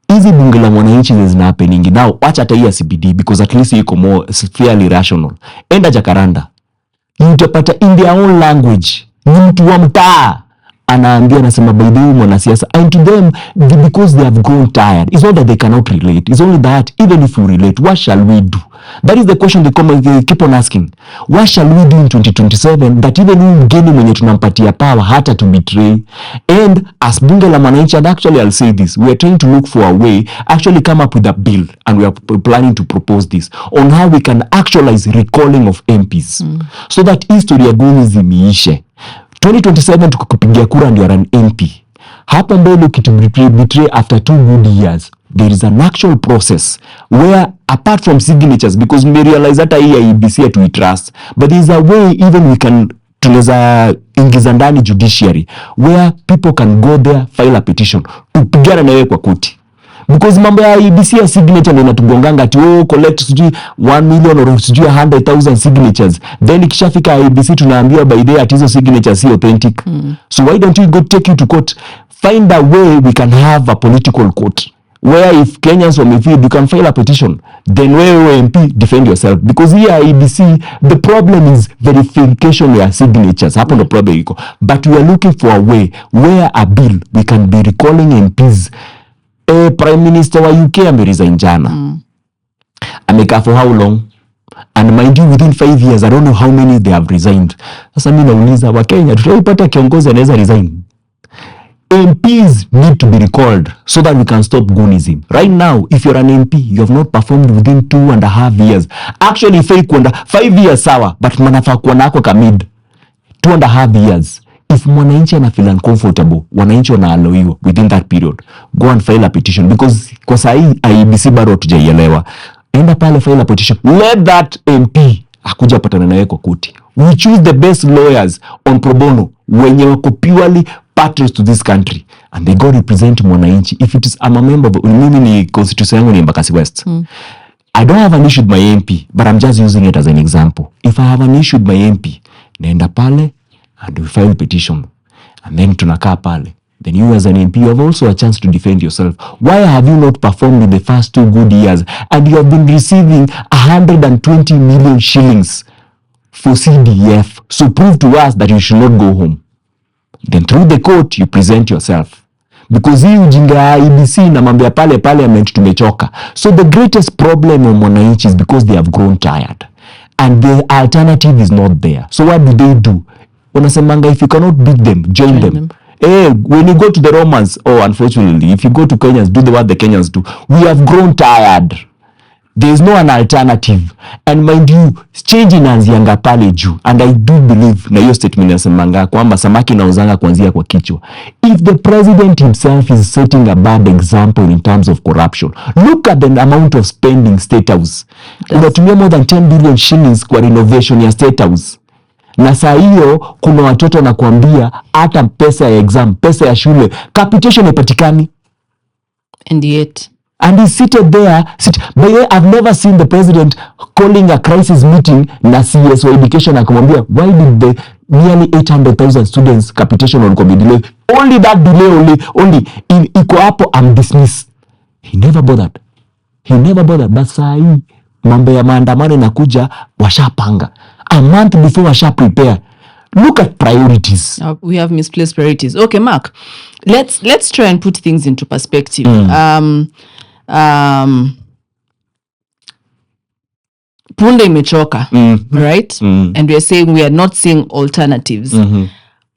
Hizi bunge la Mwananchi is happening now. Watch hata hii CBD because at least iko more fairly rational. Enda Jacaranda. Utapata in their own language. Ni mtu wa mtaa anaambia nasema by the way mwanasiasa, and to them because they have grown tired. It's not that they cannot relate. It's only that even if we relate, what shall we do? That is the question they keep on asking. What shall we do in 2027 that even mgeni mwenye tunampatia power hata to betray? And as bunge la Mwananchi, and actually I'll say this, we are trying to look for a way, actually come up with a bill, and we are planning to propose this on how we can actualize recalling of MPs so that history ya Goons imiishe. 2027 tukupigia kura ndio an MP. Hapo mbele ukitubetray after 2 good years, there is an actual process where apart from signatures, because we realize that IEBC to trust, but there is a way even we can tunaweza ingiza ndani judiciary where people can go there, file a petition tupigana na wewe kwa koti. Because mambo ya IEBC ya signature ndio inatugonganga ati collect 1 million or 100,000 signatures, then ikishafika IEBC tunaambiwa by the at hizo signatures si authentic. So why don't we go take you to court, find a way we can have a political court where if Kenyans wamefeel you can file a petition, then wewe MP defend yourself, because here IEBC the problem is verification ya signatures. Hapo ndo problem iko, but we are looking for a way where a bill we can be recalling MPs. Prime Minister wa UK ameresign jana. Amekaa for how long? And mind you, within 5 years I don't know how many they have resigned. Sasa mimi nauliza wa Kenya, tutaipata kiongozi anaweza resign? MPs need to be recalled so that we can stop goonism. Right now, if you're an MP, you have not performed within 2.5 years. Actually, fake 5 years sawa, but manafaa kuwa nako kamid 2.5 years. If Mwananchi ana feel uncomfortable, wananchi wanaaloiwa within that period, go and file a petition, because kwa saa hii IEBC bado hatujaielewa. Enda pale file a petition. Let that MP akuja patana nawe kwa kuti. We choose the best lawyers on pro bono wenye wako purely patriots to this country, and they go represent Mwananchi. If it is I'm a member of mimi ni constituency yangu ni Embakasi West. I don't have an issue with my MP, but I'm just using it as an example. If I have an issue with my MP, naenda pale and we file petition, and then tunakaa pale, then you as an MP, you have also a chance to defend yourself. Why have you not performed in the first 2 good years, and you have been receiving 120 million shillings for CDF? So prove to us that you should not go home. Then through the court you present yourself, because hii ujinga ya IEBC na mambo ya pale parliament tumechoka. So the greatest problem of Mwananchi is because they have grown tired and the alternative is not there. So what do? Wanasemanga, if you cannot beat them, join them. When you go to the Romans, unfortunately, if you go to Kenyans, do what the Kenyans do. We have grown tired. There is no an alternative. And mind you, change inaanzianga pale juu. And I do believe na hiyo statement inasemanga kwamba samaki inauzanga kuanzia kwa kichwa. If the president himself is setting a bad example in terms of corruption, look at the amount of spending State House. Unatumia more than 10 billion shillings kwa renovation ya State House. Na saa hiyo kuna watoto wanakuambia hata pesa ya exam, pesa ya shule, capitation haipatikani. And he's seated there. By the way, I've never seen the president calling a crisis meeting na CS wa education akamwambia, why did the nearly 800,000 students capitation walikuwa delay? Only that delay, only iko hapo, I'm dismissed. He never bothered. But saa hii mambo ya maandamano inakuja, washapanga a month before, washa prepare. Look at priorities. We have misplaced priorities. Okay, Mark, let's try and put things into perspective. Punde imechoka, right? And we are saying we are not seeing alternatives.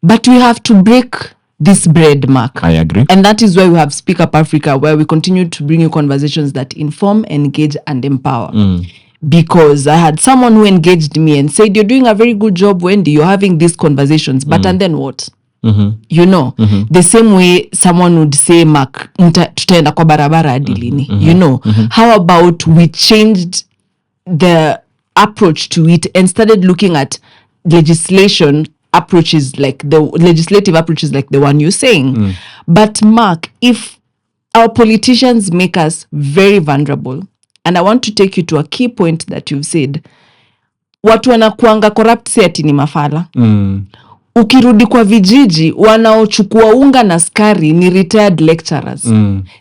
But we have to break this bread, Mark. I agree. And that is why we have Speak Up Africa, where we continue to bring you conversations that inform, engage, and empower. Because I had someone who engaged me and said, you're doing a very good job, Wendy, you're having these conversations, but and then what? You know, the same way someone would say, Mark, tutaenda kwa barabara hadi lini? You know, how about we changed the approach to it and started looking at legislative approaches like the one you're saying. But Mark, if our politicians make us very vulnerable, and I want to take you to a key point that you've said, watu wanakuanga corrupt si ati ni mafala. Ukirudi kwa vijiji, wanaochukua unga na skari ni retired lecturers.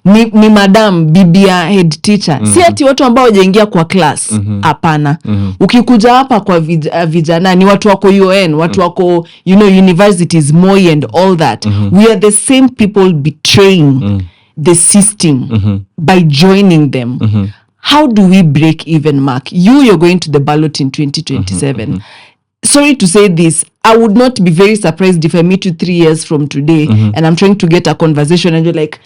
Ni madam, bibia, head teacher. Si ati watu ambao wajaingia kwa class. Hapana. Ukikuja hapa kwa vijana, ni watu wako UN, watu wako, universities, Moi and all that. We are the same people betraying the system by joining them. How do we break even, Mark? You're going to the ballot in 2027. Sorry to say this, I would not be very surprised if I meet you 3 years from today and I'm trying to get a conversation and you're like,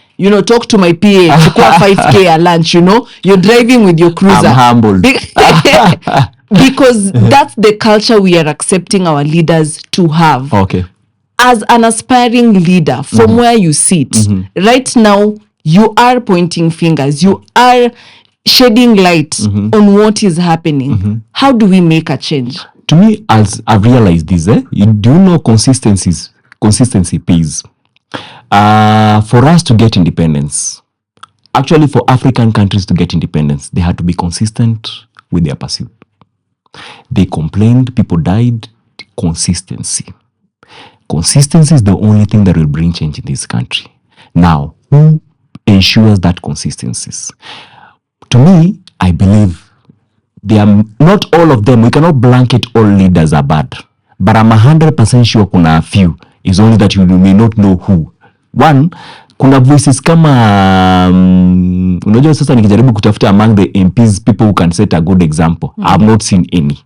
talk to my PA, chukua 5K at lunch, You're driving with your cruiser. I'm humbled. Because that's the culture we are accepting our leaders to have. Okay. As an aspiring leader, from where you sit, right now, you are pointing fingers. You are shedding light on what is happening. How do we make a change? To me, as I've realized this, you do know consistency pays. For us to get independence, actually for African countries to get independence, they had to be consistent with their pursuit. They complained, people died. Consistency is the only thing that will bring change in this country. Now, who ensures that consistencies. To me, I believe they are not all of them. We cannot blanket all leaders are bad, but I'm 100% sure kuna a few. It's only that you may not know who. One, kuna voices kama unajua sasa nikijaribu kutafuta among the MPs people who can set a good example. I've not seen any.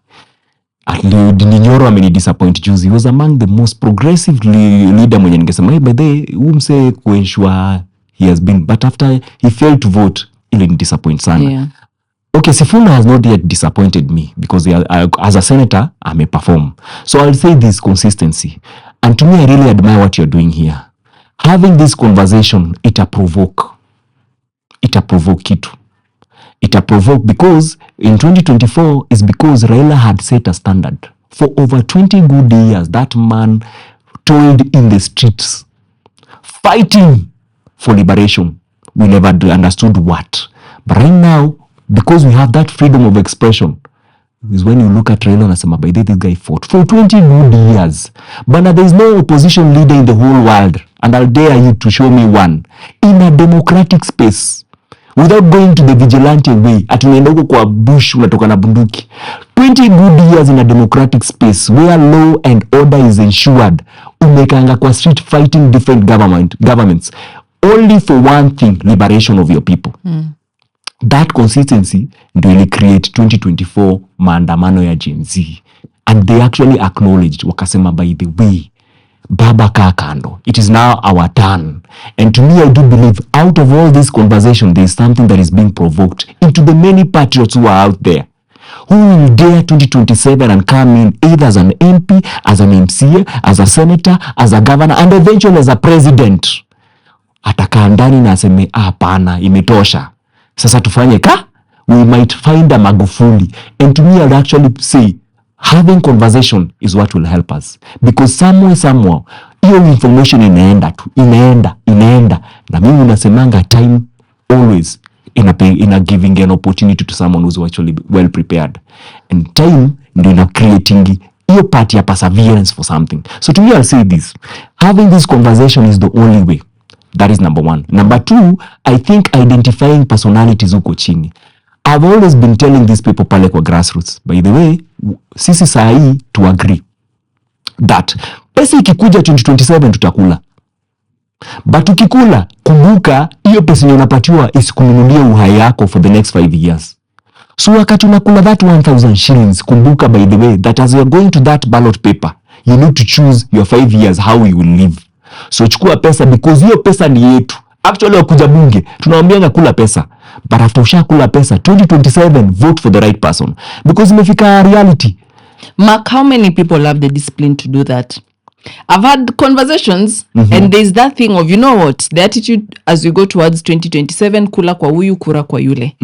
Nyoro amenidisappoint juzi. He was among the most progressive leader mwenye ningesema by the umse kuensure he has been, but after he failed to vote ili disappoint sana. Yeah. Okay, Sifuna has not yet disappointed me because as a senator, I'm a perform. So I'll say this consistency. And to me, I really admire what you're doing here. Having this conversation, it a provoke kitu. It a provoke because in 2024 is because Raila had set a standard. For over 20 good years, that man toiled in the streets, fighting for liberation. We never understood what. But right now, because we have that freedom of expression, is when you look at Raila and say, by this guy fought for 20 good years. But now there is no opposition leader in the whole world, and I'll dare you to show me one, in a democratic space, without going to the vigilante way, atunaenda huko kwa bush unatoka na bunduki. 20 good years in a democratic space where law and order is ensured. Umekanga kwa street fighting different governments, only for one thing, liberation of your people. That consistency ndio ili create 2024 maandamano ya Gen Z, and they actually acknowledged, wakasema by the way, baba kaa kando, it is now our turn. And to me, I do believe out of all this conversation, there is something that is being provoked into the many patriots who are out there, who will dare 2027 and come in either as an MP, as an MCA, as a senator, as a governor, and eventually as a president. Atakaa ndani na aseme hapana, imetosha, sasa tufanye ka, we might find a Magufuli. And to me, I'd actually say having conversation is what will help us, because somehow hiyo information inaenda na mimi nasemanga time always in a giving an opportunity to someone who's actually well prepared, and time ndio ina creating hiyo part ya perseverance for something. So to me, I'll say this, having this conversation is the only way. That is number one. Number two, I think identifying personalities huko chini. I've always been telling these people pale kwa grassroots, by the way, sisi saa hii to agree that pesa ikikuja 2027 tutakula, but ukikula, kumbuka hiyo pesa unapatiwa isikununulia uhai yako for the next 5 years. So wakati unakula that 1,000 shillings, kumbuka by the way that as you are going to that ballot paper, you need to choose your 5 years how you will live. So chukua pesa, because hiyo pesa ni yetu. Actually wakuja bunge tunawaambianga kula pesa, but after ushakula pesa 2027 vote for the right person, because imefika reality. Mark, how many people have the discipline to do that? I've had conversations, and there's that thing of, you know what, the attitude as we go towards 2027, kula kwa huyu, kura kwa yule.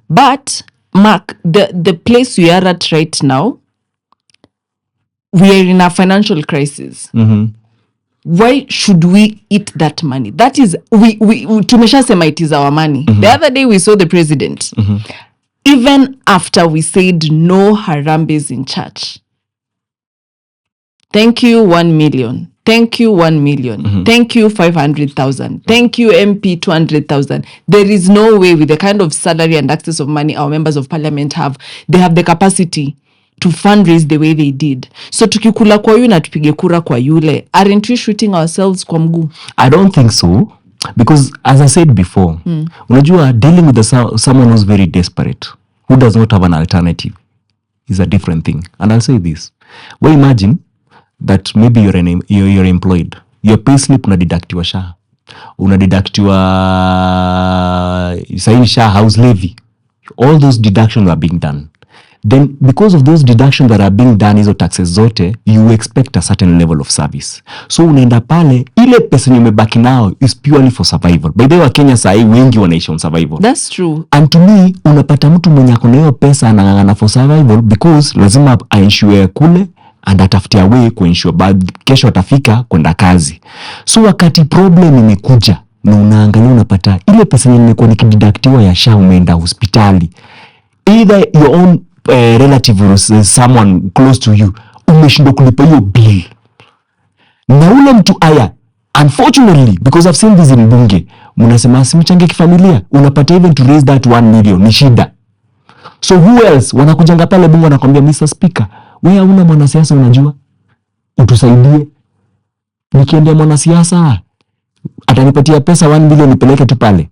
But Mark, the place we are at right now, we are in a financial crisis. Why should we eat that money? That is, we tumeshasema it is our money. The other day we saw the president. Even after we said no Harambes in church. Thank you 1 million. Thank you 1 million. Thank you 500,000. Thank you MP 200,000. There is no way, with the kind of salary and access of money our members of parliament have, they have the capacity to fundraise the way they did. So tukikula kwa yu na tupige kura kwa yule, aren't we shooting ourselves kwa mguu? I don't think so, because as I said before, unajua dealing with someone who's very desperate, who does not have an alternative, is a different thing. And I'll say this, well, imagine that maybe you're employed, your pay slip unadidactiwa SHA, unadidactiwa saini SHA house levy, all those deductions are being done. Then because of those deductions that are being done, hizo taxes zote, you expect a certain level of service. So unaenda pale, ile pesa nimebaki nao is purely for survival. By the way, Kenya saa hii wengi wanaishi on survival. That's true. And to me, unapata mtu mwenye ako na hiyo pesa anang'ang'ana for survival, because lazima ainsure kule and atafutia way kuensure kesho atafika kwenda kazi. So wakati problem imekuja na unaangalia, unapata ile pesa yenye imekuwa nikididactiwa ya SHA, umeenda hospitali, either your own relative or someone close to you, umeshindwa kulipa hiyo bill, na ule mtu aya Unfortunately, because I've seen this in Bunge, mnasema simchange kifamilia, unapata even to raise that 1 million ni shida. So who else wanakujanga pale Bunge wanakwambia Mr. Speaker, wewe una mwanasiasa unajua? Utusaidie. Nikiendea mwanasiasa atanipatia pesa 1 million nipeleke tu pale.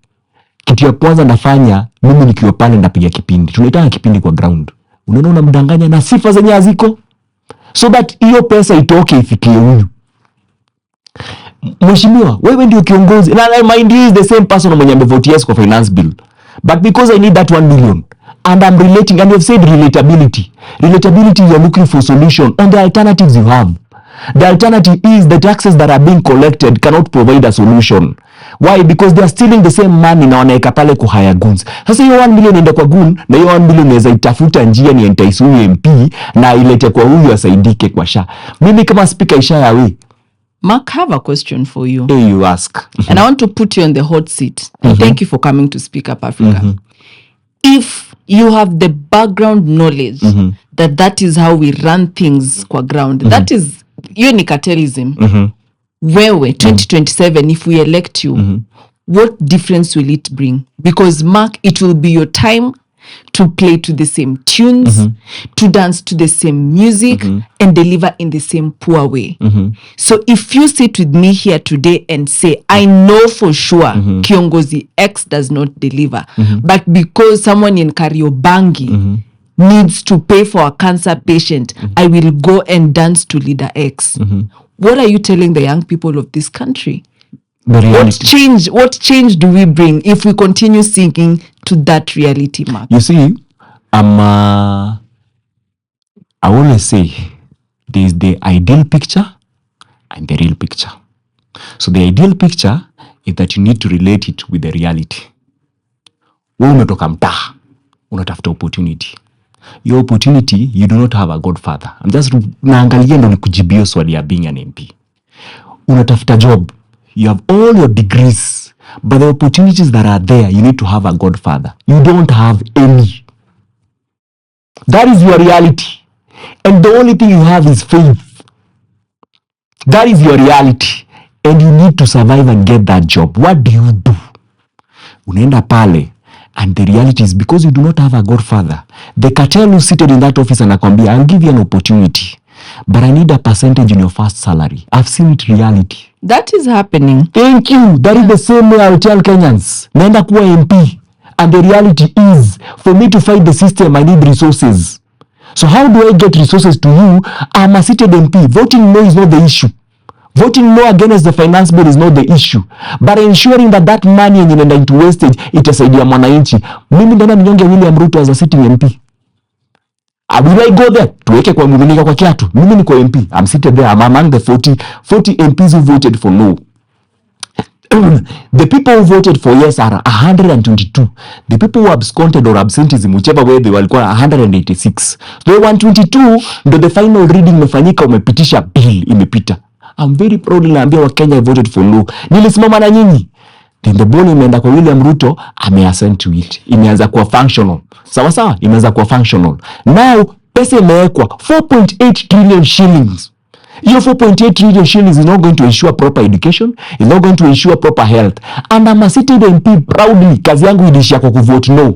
Kitu ya kwanza nafanya mimi nikiwa pale ndapiga kipindi. Tunaitaka kipindi kwa ground. Unaona unamdanganya na sifa zenye haziko. So that hiyo pesa itoke ifikie huyu. Mheshimiwa, wewe ndio kiongozi. Na mind you is the same person mwenye amevote yes kwa finance bill. But because I need that 1 million and I'm relating, and you've said relatability. Relatability, you're looking for solution on the alternatives you have. The alternative is the taxes that are being collected cannot provide a solution. Why? Because they are stealing the same money na wanaeka pale kuhaya goons. Sasa hiyo 1 million enda kwa goon na hiyo 1 million inaweza itafuta njia ni entice huyu MP na ilete kwa huyu asaidike kwa SHA. Mimi kama speaker isha yawe. Mark, have a question for you. Hey, you ask. And I want to put you on the hot seat. And thank you for coming to Speak Up Africa. If you have the background knowledge that is how we run things kwa ground, that is, you ni cartelism. Wewe 2027, if we elect you, what difference will it bring? Because Mark, it will be your time to play to the same tunes, to dance to the same music, and deliver in the same poor way. So if you sit with me here today and say, I know for sure Kiongozi X does not deliver, but because someone in Kariobangi needs to pay for a cancer patient, I will go and dance to leader X. What are you telling the young people of this country? What change do we bring if we continue singing to that reality, Mark? You see, I always say there's the ideal picture and the real picture. So the ideal picture is that you need to relate it with the reality. Wewe umetoka mtaa, unatafuta opportunity. Your opportunity, you do not have a godfather. I'm just naangalia ndo nikujibio swali ya being an MP. Unatafuta job. You have all your degrees, but the opportunities that are there, you need to have a godfather. You don't have any. That is your reality. And the only thing you have is faith. That is your reality. And you need to survive and get that job. What do you do? Unaenda pale. And the reality is because you do not have a godfather. The cartel who seated in that office anakwambia, I'll give you an opportunity, but I need a percentage in your first salary. I've seen it reality. That is happening. Thank you. That is the same way I'll tell Kenyans. Naenda kuwa MP. And the reality is, for me to fight the system, I need resources. So how do I get resources to you? I'm a seated MP. Voting no is not the issue. Voting no against the finance bill is not the issue. But ensuring that that money inaenda into wastage, itasaidia mwananchi. Mimi ndana ninyonge William Ruto as a sitting MP. Will I go there? Tuweke kwa mwinika kwa kiatu. Mimi ni kwa MP. I'm seated there. I'm among the 40 MPs who voted for no. The people who voted for yes are 122. The people who absconded or absenteeism, whichever way they walikuwa 186. The 122 ndo the final reading imefanyika, umepitisha bill imepita. I'm very proud naambia wa Kenya voted for no. Nilisimama na nyinyi. Then the ball imeenda kwa William Ruto, ameassent to it. Imeanza kuwa functional. Sawa sawa, imeanza kuwa functional. Now pesa imewekwa 4.8 trillion shillings. Your 4.8 trillion shillings is not going to ensure proper education, is not going to ensure proper health. And I'm a seated MP proudly, kazi yangu ilishia kwa kuvote no.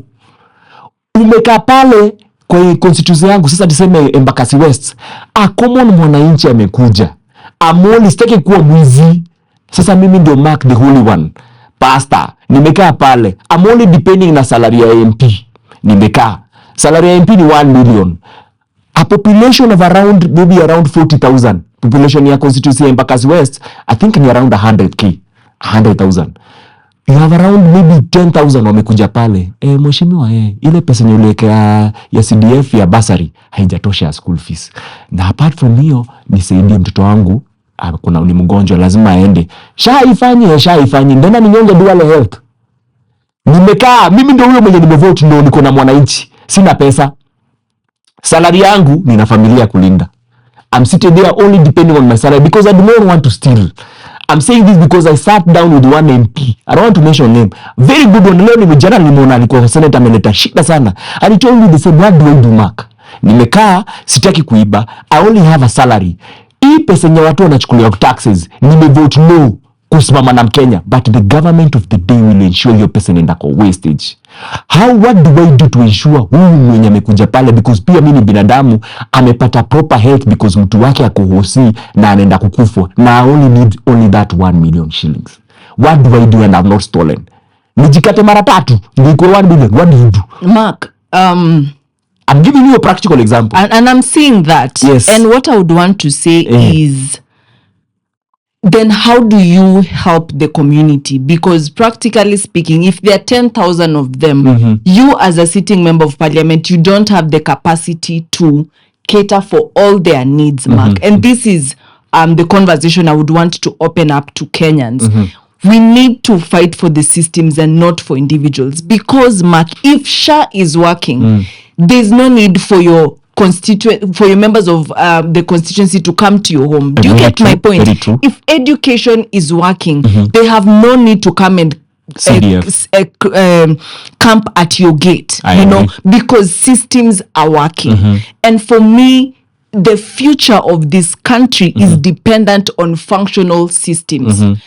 Umekaa pale kwa constituency yangu, sasa tuseme Embakasi West. A common mwananchi amekuja. Amoli sitaki kuwa mwizi. Sasa mimi ndio Mark the Holy One. Pastor, nimekaa pale. I'm only depending na salary ya MP. Nimekaa. Salary ya MP ni 1 million. A population of maybe around 40,000. Population ya constituency ya Embakasi West, I think ni around 100,000. 100,000. You have around maybe 10,000 wamekuja pale. Mheshimiwa, ile pesa nyoleka ya CDF ya basari haijatosha ya school fees. Na apart from hiyo, nisaidie mtoto wangu, kuna ni mgonjwa lazima aende. Shaifanyi. Ndena ninyonge dual health. Nimekaa, mimi ndio huyo mwenye nimevote no, niko na mwananchi. Sina pesa. Salary yangu nina familia kulinda. I'm sitting there only depending on my salary because I do not want to steal. I'm saying this because I sat down with one MP. I don't want to mention name. Very good one. Leo nimejana nimeona alikuwa senator ameleta shida sana. And he told me the same, what do I do, Mark? Nimekaa, sitaki kuiba. I only have a salary. Hii pesa nye watu wanachukulia taxes. Nimevote no. kusimama na Mkenya, but the government of the day will ensure your pesa inaenda kwa wastage. What do I do to ensure huyu mwenye amekuja pale, because pia mimi ni binadamu, amepata proper health because mtu wake ako hosi na anaenda kukufa, na I only need that 1 million shillings. What do I do and I've not stolen? Nijikate mara 3 niko 1 million. What do you do? Mark, I'm giving you a practical example. And I'm seeing that. Yes. And what I would want to say is, then how do you help the community? Because practically speaking, if there are 10,000 of them, you as a sitting member of parliament, you don't have the capacity to cater for all their needs, Mark. And this is the conversation I would want to open up to Kenyans. We need to fight for the systems and not for individuals. Because, Mark, if SHA is working, there's no need for your members of the constituency to come to your home. Do you get my point? Very true. If education is working, they have no need to come and camp at your gate, because systems are working. And for me, the future of this country is dependent on functional systems.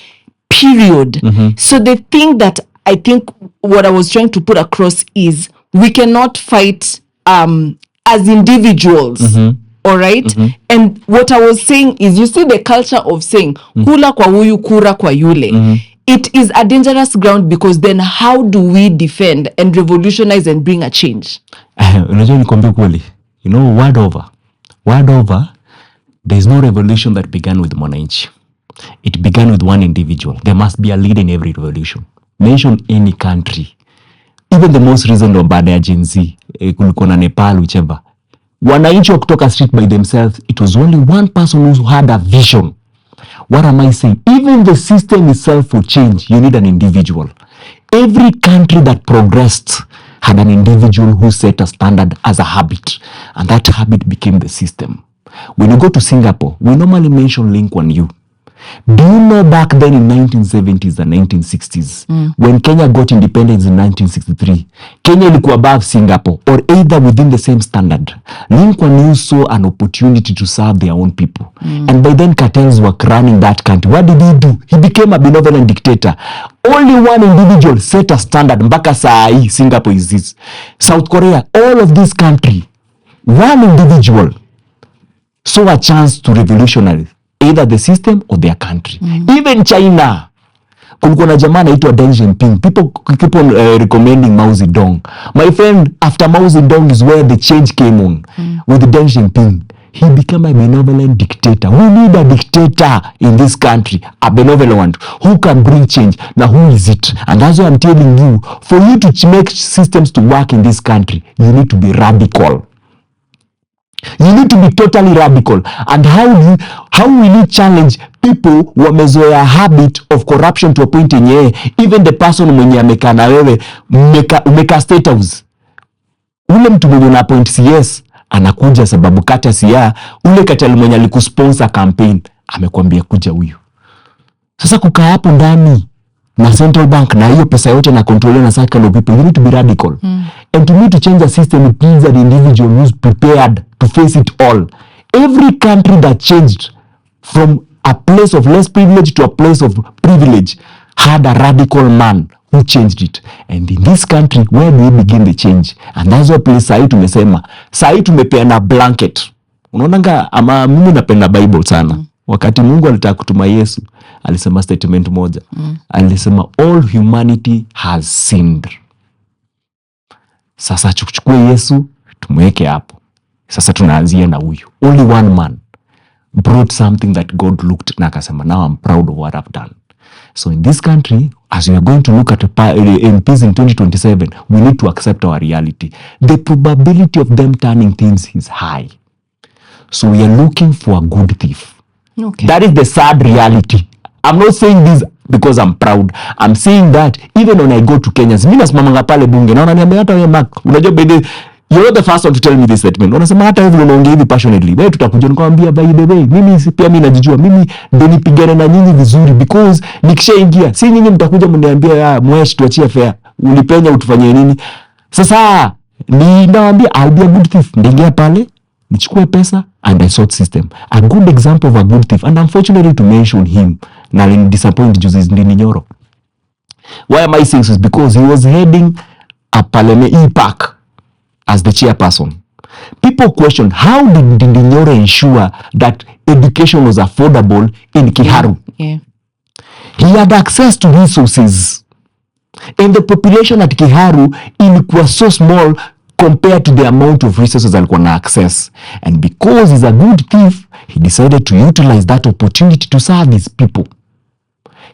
Period. So the thing that I think what I was trying to put across is we cannot fight as individuals. All right? And what I was saying is, you see the culture of saying kula kwa huyu kura kwa yule. It is a dangerous ground, because then how do we defend and revolutionize and bring a change? Unajua nikwambie kweli, word over, there is no revolution that began with Mwananchi. It began with one individual. There must be a leader in every revolution. Mention any country, even the most recent of baada ya Gen Z, kulikuwa na Nepal, whichever. Wananchi wa kutoka street by themselves, it was only one person who had a vision. What am I saying? Even the system itself will change. You need an individual. Every country that progressed had an individual who set a standard as a habit, and that habit became the system. When you go to Singapore, we normally mention Lee Kuan Yew. Do you know back then in 1970s and 1960s, when Kenya got independence in 1963, Kenya ilikuwa above Singapore, or either within the same standard. Lee Kuan Yew saw an opportunity to serve their own people. And by then cartels were running that country. What did he do? He became a benevolent dictator. Only one individual set a standard. Mpaka saa hii Singapore is this. South Korea, all of this country, one individual saw a chance to revolutionize either the system or their country. Even China, kulikuwa na jamaa anaitwa Deng Xiaoping. People keep on recommending Mao Zedong. My friend, after Mao Zedong is where the change came on. With Deng Xiaoping, he became a benevolent dictator. We need a dictator in this country, a benevolent one, who can bring change. Now, who is it? And that's what I'm telling you. For you to make systems to work in this country, you need to be radical. You need to be totally radical. And how will you challenge people who wamezoea a habit of corruption to a point yenye even the person mwenye ameka na wewe umeka state house, ule mtu mwenye na point CS anakuja sababu kata siya ule katali mwenye alikusponsor campaign amekwambia kuja huyu. Sasa kukaa hapo ndani na central bank na hiyo pesa yote na control na circle of people, you need to be radical. And to me, to change the system, it means that the individual who's prepared to face it all. Every country that changed from a place of less privilege to a place of privilege had a radical man who changed it. And in this country, where do we begin the change? And that's what place sahi tumesema. Sahi tumepeana blanket. Unaonanga ama mimi napenda Bible sana. Wakati Mungu alitaka kutuma Yesu, alisema statement moja. Alisema all humanity has sinned. Sasa chukue Yesu tumweke hapo. Sasa tunaanzia na huyu. Only one man brought something that God looked na akasema, now I'm proud of what I've done. So in this country, as we are going to look at MPs in 2027, we need to accept our reality. The probability of them turning things is high. So we are looking for a good thief. Okay. That is the sad reality. I'm not saying this because I'm proud. I'm saying that even when I go to Kenyans, mimi nasimamanga pale bunge, naona niambia hata wewe Mark, unajua by you're the first one to tell me this statement. Unasema hata wewe unaongea hivi passionately. Wewe tutakuja nikwambia by the way, mimi pia mimi najijua. Mimi ndio nipigane na nyinyi vizuri because nikishaingia, si nyinyi mtakuja mniambia mwesh tuachie fair. Ulipenya utufanyie nini? Sasa ni naambia I'll be a good thief. Ndingia pale, nichukue pesa, and I sought system. A good example of a good thief, and unfortunately to mention him, now in disappoint Juice is Ndini Nyoro. Why am I saying this? Because he was heading a parliament e-park as the chairperson. People questioned, how did Ndini Nyoro ensure that education was affordable in Kiharu? Yeah. He had access to resources. And the population at Kiharu was so small compared to the amount of resources alikuwa na access. And because he's a good thief, he decided to utilize that opportunity to serve his people.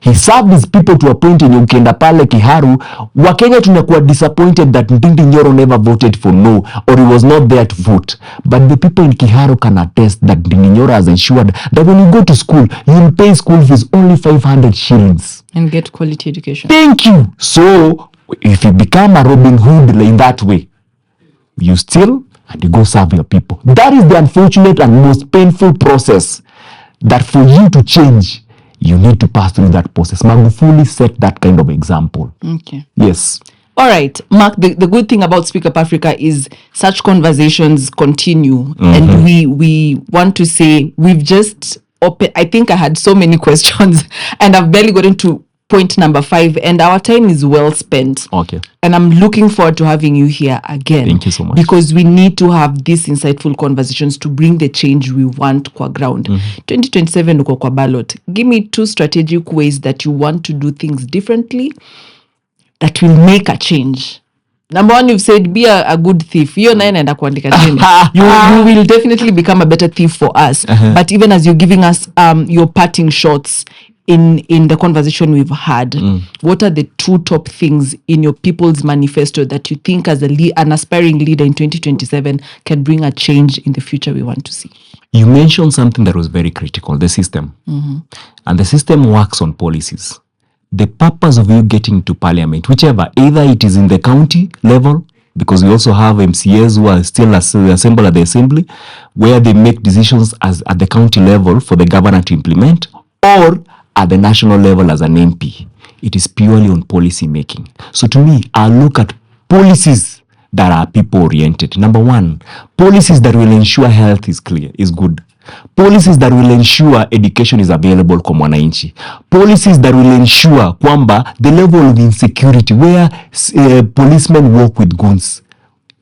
He served his people to a point in ukienda pale Kiharu, Wakenya tunakuwa disappointed that Ndindi Nyoro never voted for no, or he was not there to vote. But the people in Kiharu can attest that Ndindi Nyoro has ensured that when you go to school, you'll pay school fees only 500 shillings. And get quality education. Thank you. So, if you become a Robin Hood in that way, you steal and you go serve your people. That is the unfortunate and most painful process that for you to change, you need to pass through that process. Magufuli set that kind of example. Okay. Yes. All right, Mark, the good thing about Speak Up Africa is such conversations continue. And we want to say we've just opened, I think I had so many questions and I've barely gotten to point number 5 and our time is well spent. Okay. And I'm looking forward to having you here again. Thank you so much. Because we need to have these insightful conversations to bring the change we want kwa ground. 2027 uko kwa ballot. Give me 2 strategic ways that you want to do things differently that will make a change. Number 1, you've said be a good thief. Hiyo naye naenda kuandika chini. You will definitely become a better thief for us. But even as you're giving us your parting shots in the conversation we've had, what are the 2 top things in your people's manifesto that you think as an aspiring leader in 2027 can bring a change in the future we want to see? You mentioned something that was very critical, the system. And the system works on policies. The purpose of you getting to parliament, whichever, either it is in the county level, because we also have MCAs who are still assembled at the assembly, where they make decisions at the county level for the governor to implement, or at the national level as an MP. It is purely on policy making. So to me, I look at policies that are people oriented. Number 1, policies that will ensure health is good. Policies that will ensure education is available kwa mwananchi. Policies that will ensure kwamba the level of insecurity where policemen work with goons,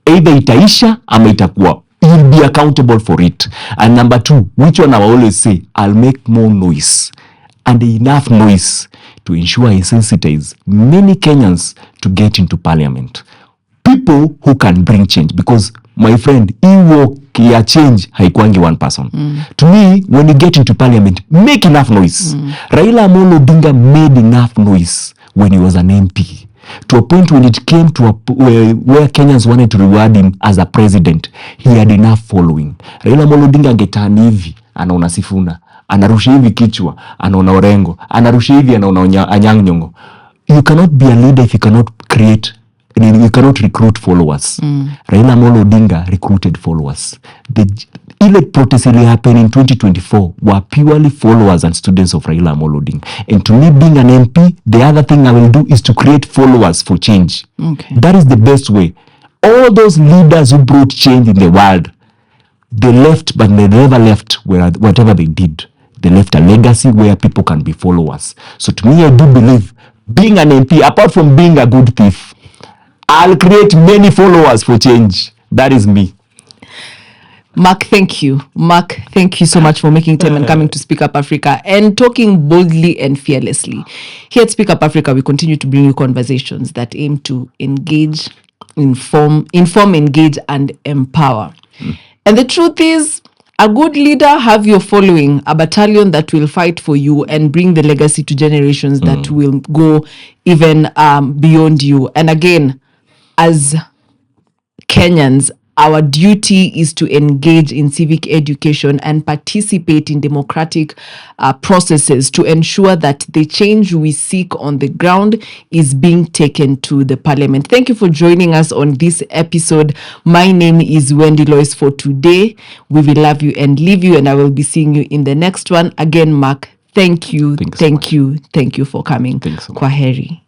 either itaisha ama itakuwa, you'll be accountable for it. And number 2, which one I always say, I'll make more noise and enough noise to ensure I sensitize many Kenyans to get into parliament. People who can bring change, because my friend, work ya change haikuangi one person. To me, when you get into parliament, make enough noise. Raila Amolo Odinga made enough noise when he was an MP, to a point when it came to where Kenyans wanted to reward him as a president. He had enough following. Raila Amolo Odinga angetani hivi, anaona Sifuna, anarusha hivi kichwa, anaona Orengo, anarusha hivi, anaona Anyang' Nyong'o. You cannot be a leader if you cannot you cannot recruit followers. Raila Amolo Odinga recruited followers. The elect protests really happened in 2024 were purely followers and students of Raila Amolo Odinga. And to me, being an MP, the other thing I will do is to create followers for change. Okay. That is the best way. All those leaders who brought change in the world, they left, but they never left whatever they did. They left a legacy where people can be followers. So to me, I do believe being an MP, apart from being a good thief, I'll create many followers for change. That is me. Mark, thank you. Mark, thank you so much for making time and coming to Speak Up Africa and talking boldly and fearlessly. Here at Speak Up Africa, we continue to bring you conversations that aim to engage, inform, engage, and empower. And the truth is, a good leader have your following, a battalion that will fight for you and bring the legacy to generations that will go even beyond you. And again, as Kenyans, our duty is to engage in civic education and participate in democratic processes to ensure that the change we seek on the ground is being taken to the parliament. Thank you for joining us on this episode. My name is Wendy Lois for today. We will love you and leave you, and I will be seeing you in the next one. Again, Mark, thank you. Thank you for coming. Thanks so much. Kwaheri.